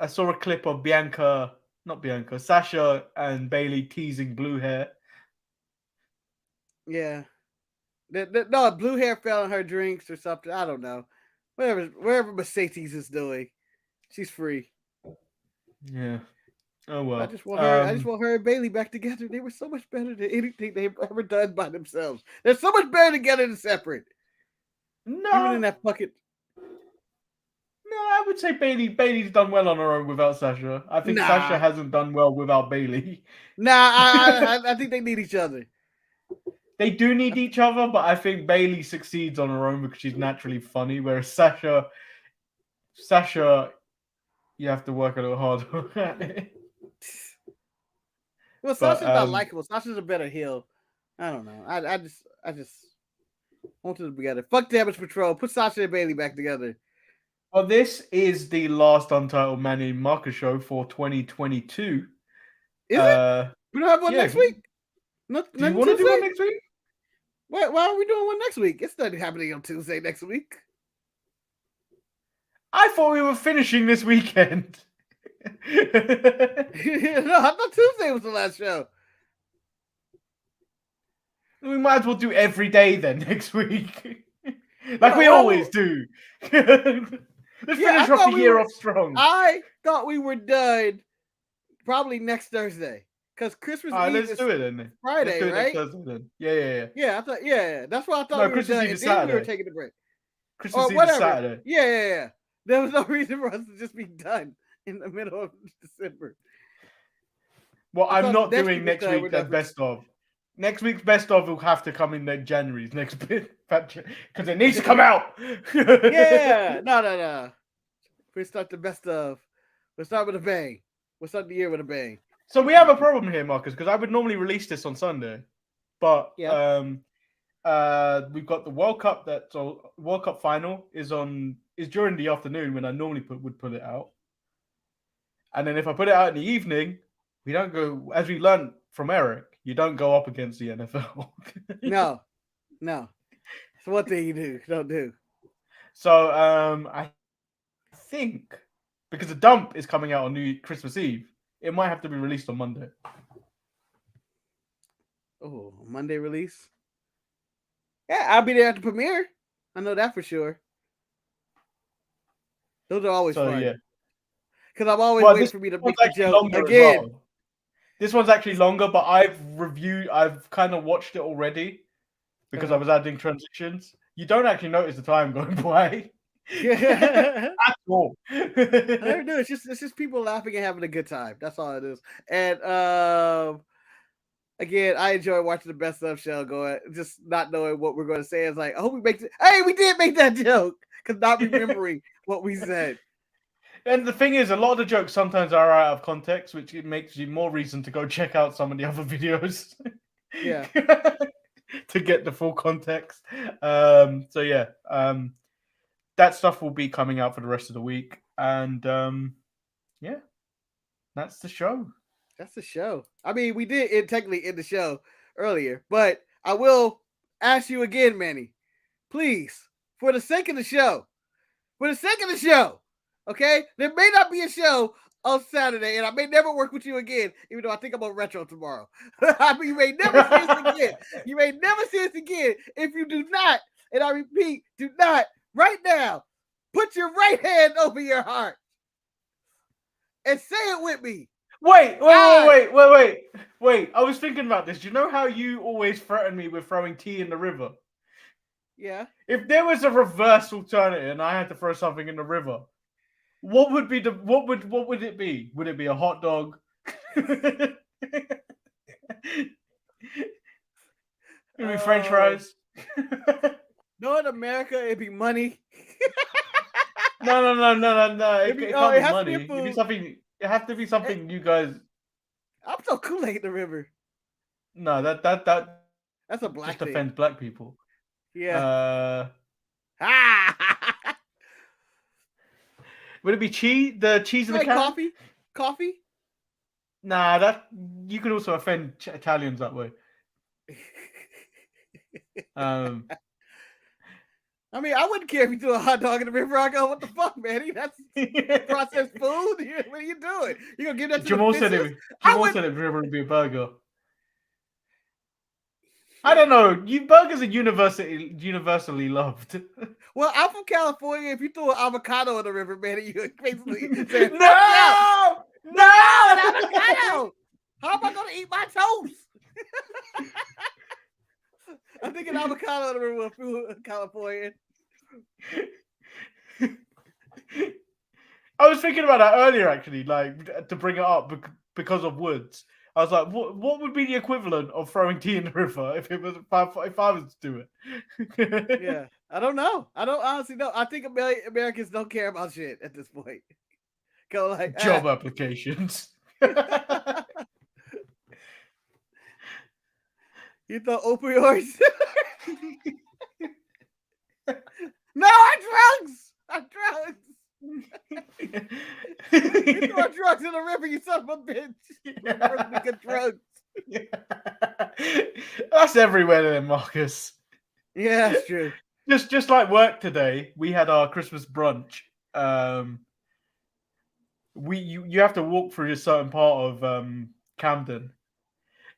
Speaker 1: saw a clip of Sasha and Bailey teasing blue hair.
Speaker 2: Yeah. No, blue hair fell in her drinks or something. I don't know. Whatever Mercedes is doing, she's free.
Speaker 1: Yeah. Oh well.
Speaker 2: I just want her and Bailey back together. They were so much better than anything they've ever done by themselves. They're so much better together than separate.
Speaker 1: No.
Speaker 2: Even in that fucking.
Speaker 1: No, I would say Bailey's done well on her own without Sasha. I think Sasha hasn't done well without Bailey.
Speaker 2: Nah, I think they need each other.
Speaker 1: They do need each other, but I think Bailey succeeds on her own because she's naturally funny, whereas Sasha, you have to work a little harder.
Speaker 2: Well, Sasha's not likable. Sasha's a better heel. I don't know. I just want them together. Fuck Damage Patrol. Put Sasha and Bailey back together.
Speaker 1: Well, this is the last Untitled Manny and Marcus show for 2022.
Speaker 2: Is it? We don't have one next week?
Speaker 1: Do you want to do one next week?
Speaker 2: Why are we doing one next week? It's not happening on Tuesday next week.
Speaker 1: I thought we were finishing this weekend.
Speaker 2: No, I thought Tuesday was the last show.
Speaker 1: We might as well do every day then next week. Like we always do. Let's finish off the year off strong.
Speaker 2: I thought we were done probably next Thursday. Because Christmas Eve
Speaker 1: let's do it then.
Speaker 2: Friday, right?
Speaker 1: Next Thursday, then. Yeah.
Speaker 2: Yeah, I thought. Yeah, that's what I thought. No,
Speaker 1: Christmas Eve is Saturday.
Speaker 2: We were taking a break.
Speaker 1: Christmas Eve is Saturday.
Speaker 2: Yeah. There was no reason for us to just be done in the middle of December.
Speaker 1: Well, I'm not doing next week the best of. Next week's best of will have to come in January's next bit because it needs to come out.
Speaker 2: Yeah, no. We start the best of. We'll start with a bang. We'll start the year with a bang.
Speaker 1: So we have a problem here, Marcus, because I would normally release this on Sunday, but we've got the World Cup. World Cup final is during the afternoon when I normally would put it out, and then if I put it out in the evening, we don't go, as we learned from Eric, you don't go up against the NFL.
Speaker 2: No. It's one thing you don't do.
Speaker 1: So I think because the dump is coming out on New Christmas Eve, it might have to be released on Monday.
Speaker 2: Oh, Monday release? Yeah, I'll be there at the premiere. I know that for sure. Those are always fun. Yeah. Because I'm always waiting for me to make the joke again.
Speaker 1: Well. This one's actually longer, but I've kind of watched it already because I was adding transitions. You don't actually notice the time going by.
Speaker 2: Yeah.
Speaker 1: At all.
Speaker 2: I never do. It's just people laughing and having a good time. That's all it is. And again, I enjoy watching the best of show going, just not knowing what we're going to say. It's like, I hope we make it. Hey, we did make that joke because not remembering what we said.
Speaker 1: And the thing is, a lot of the jokes sometimes are out of context, which makes you more reason to go check out some of the other videos.
Speaker 2: Yeah.
Speaker 1: To get the full context. That stuff will be coming out for the rest of the week. And that's the show.
Speaker 2: That's the show. I mean, we did technically end the show earlier, but I will ask you again, Manny, please, for the sake of the show, okay? There may not be a show on Saturday, and I may never work with you again, even though I think I'm on Retro tomorrow. I mean, you may never see us again. You may never see us again if you do not, and I repeat, do not, right now, put your right hand over your heart and say it with me.
Speaker 1: Wait. I was thinking about this. Do you know how you always threaten me with throwing tea in the river?
Speaker 2: Yeah.
Speaker 1: If there was a reverse alternative and I had to throw something in the river, what would it be? Would it be a hot dog? Maybe French fries.
Speaker 2: No, in America, it'd be money.
Speaker 1: No. It
Speaker 2: It
Speaker 1: can't be
Speaker 2: has to
Speaker 1: money.
Speaker 2: be
Speaker 1: It'd be
Speaker 2: food.
Speaker 1: something. It has to be something you guys.
Speaker 2: I'm so Kool-Aid in the river.
Speaker 1: No, that
Speaker 2: That's a black
Speaker 1: just
Speaker 2: thing.
Speaker 1: offends black people.
Speaker 2: Yeah.
Speaker 1: Would it be cheese? The cheese in the
Speaker 2: Like
Speaker 1: can?
Speaker 2: coffee.
Speaker 1: Nah, that you could also offend Italians that way.
Speaker 2: I mean, I wouldn't care if you threw a hot dog in the river. I go, what the fuck, Manny? That's processed food. What are you doing? You gonna give that to
Speaker 1: Jamal
Speaker 2: the
Speaker 1: said
Speaker 2: fishes?
Speaker 1: it. Jamal said it would be a burger. I don't know. Burgers are universally loved.
Speaker 2: Well, I'm from California. If you threw an avocado in the river, man, you basically said,
Speaker 1: No,
Speaker 2: an avocado. How am I gonna eat my toast? I think an avocado in the river was California.
Speaker 1: I was thinking about that earlier, actually, like to bring it up because of woods. I was like, what would be the equivalent of throwing tea in the river if I was to do it?
Speaker 2: Yeah, I don't know. I don't honestly know. I think Americans don't care about shit at this point. Go like
Speaker 1: Job applications.
Speaker 2: You thought opioids? No, I'm drugs. You throw drugs in the river, you son of a bitch. Good drugs.
Speaker 1: That's everywhere then, Marcus.
Speaker 2: Yeah, that's true.
Speaker 1: Just like work today, we had our Christmas brunch. You have to walk through a certain part of Camden,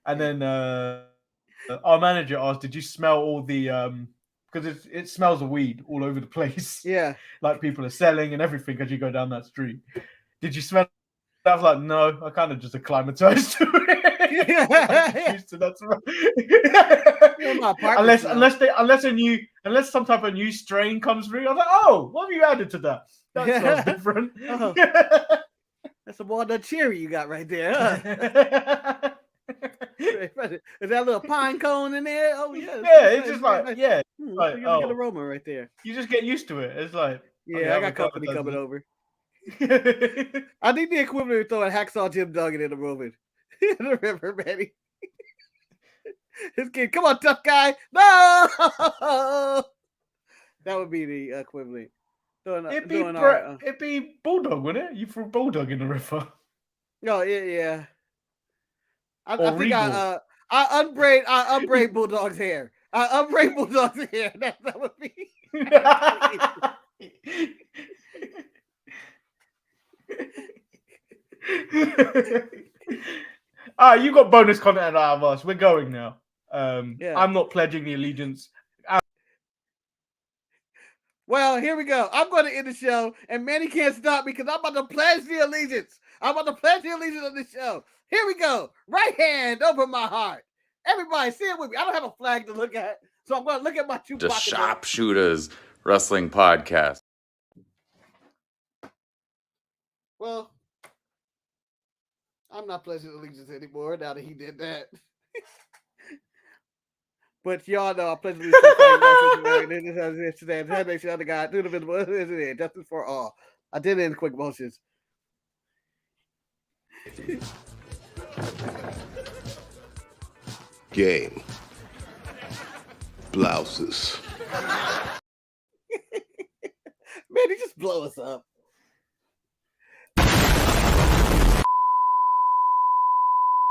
Speaker 1: and then our manager asked, "Did you smell all the because it smells of weed all over the place?
Speaker 2: Yeah,
Speaker 1: like people are selling and everything as you go down that street. Did you smell?" I was like, "No, I kind of just acclimatized to it. I'm used to that smell." unless some type of new strain comes through. I was like, "Oh, what have you added to that? That smells different."
Speaker 2: Oh. That's a walnut cherry you got right there. Huh? Is that little pine cone in there? Oh yeah.
Speaker 1: Yeah, it's just like
Speaker 2: nice.
Speaker 1: yeah.
Speaker 2: Like, a good aroma right there.
Speaker 1: You just get used to it. It's like
Speaker 2: yeah, I got company coming over. I think the equivalent of throwing hacksaw Jim Duggan in the river. In the river, Manny. His kid, come on, tough guy. No, that would be the equivalent.
Speaker 1: It'd be Bulldog, wouldn't it? You threw Bulldog in the river.
Speaker 2: Oh yeah. I think I unbraid Bulldog's hair. I unbraid Bulldog's hair. That would be.
Speaker 1: You got bonus content out of us. We're going now.
Speaker 2: Yeah.
Speaker 1: I'm not pledging the allegiance.
Speaker 2: Well, here we go. I'm going to end the show, and Manny can't stop me because I'm about to pledge the allegiance. I'm about to pledge the allegiance on this show. Here we go. Right hand over my heart. Everybody, say it with me. I don't have a flag to look at, so I'm going to look at my two.
Speaker 5: The Sharpshooters Wrestling Podcast.
Speaker 2: Well, I'm not pledging allegiance anymore now that he did that. But y'all know I pledge allegiance to the other guy. Do the visible. Justice for all. I did it in quick motions.
Speaker 6: Game. Blouses.
Speaker 2: Man, he just blow us up.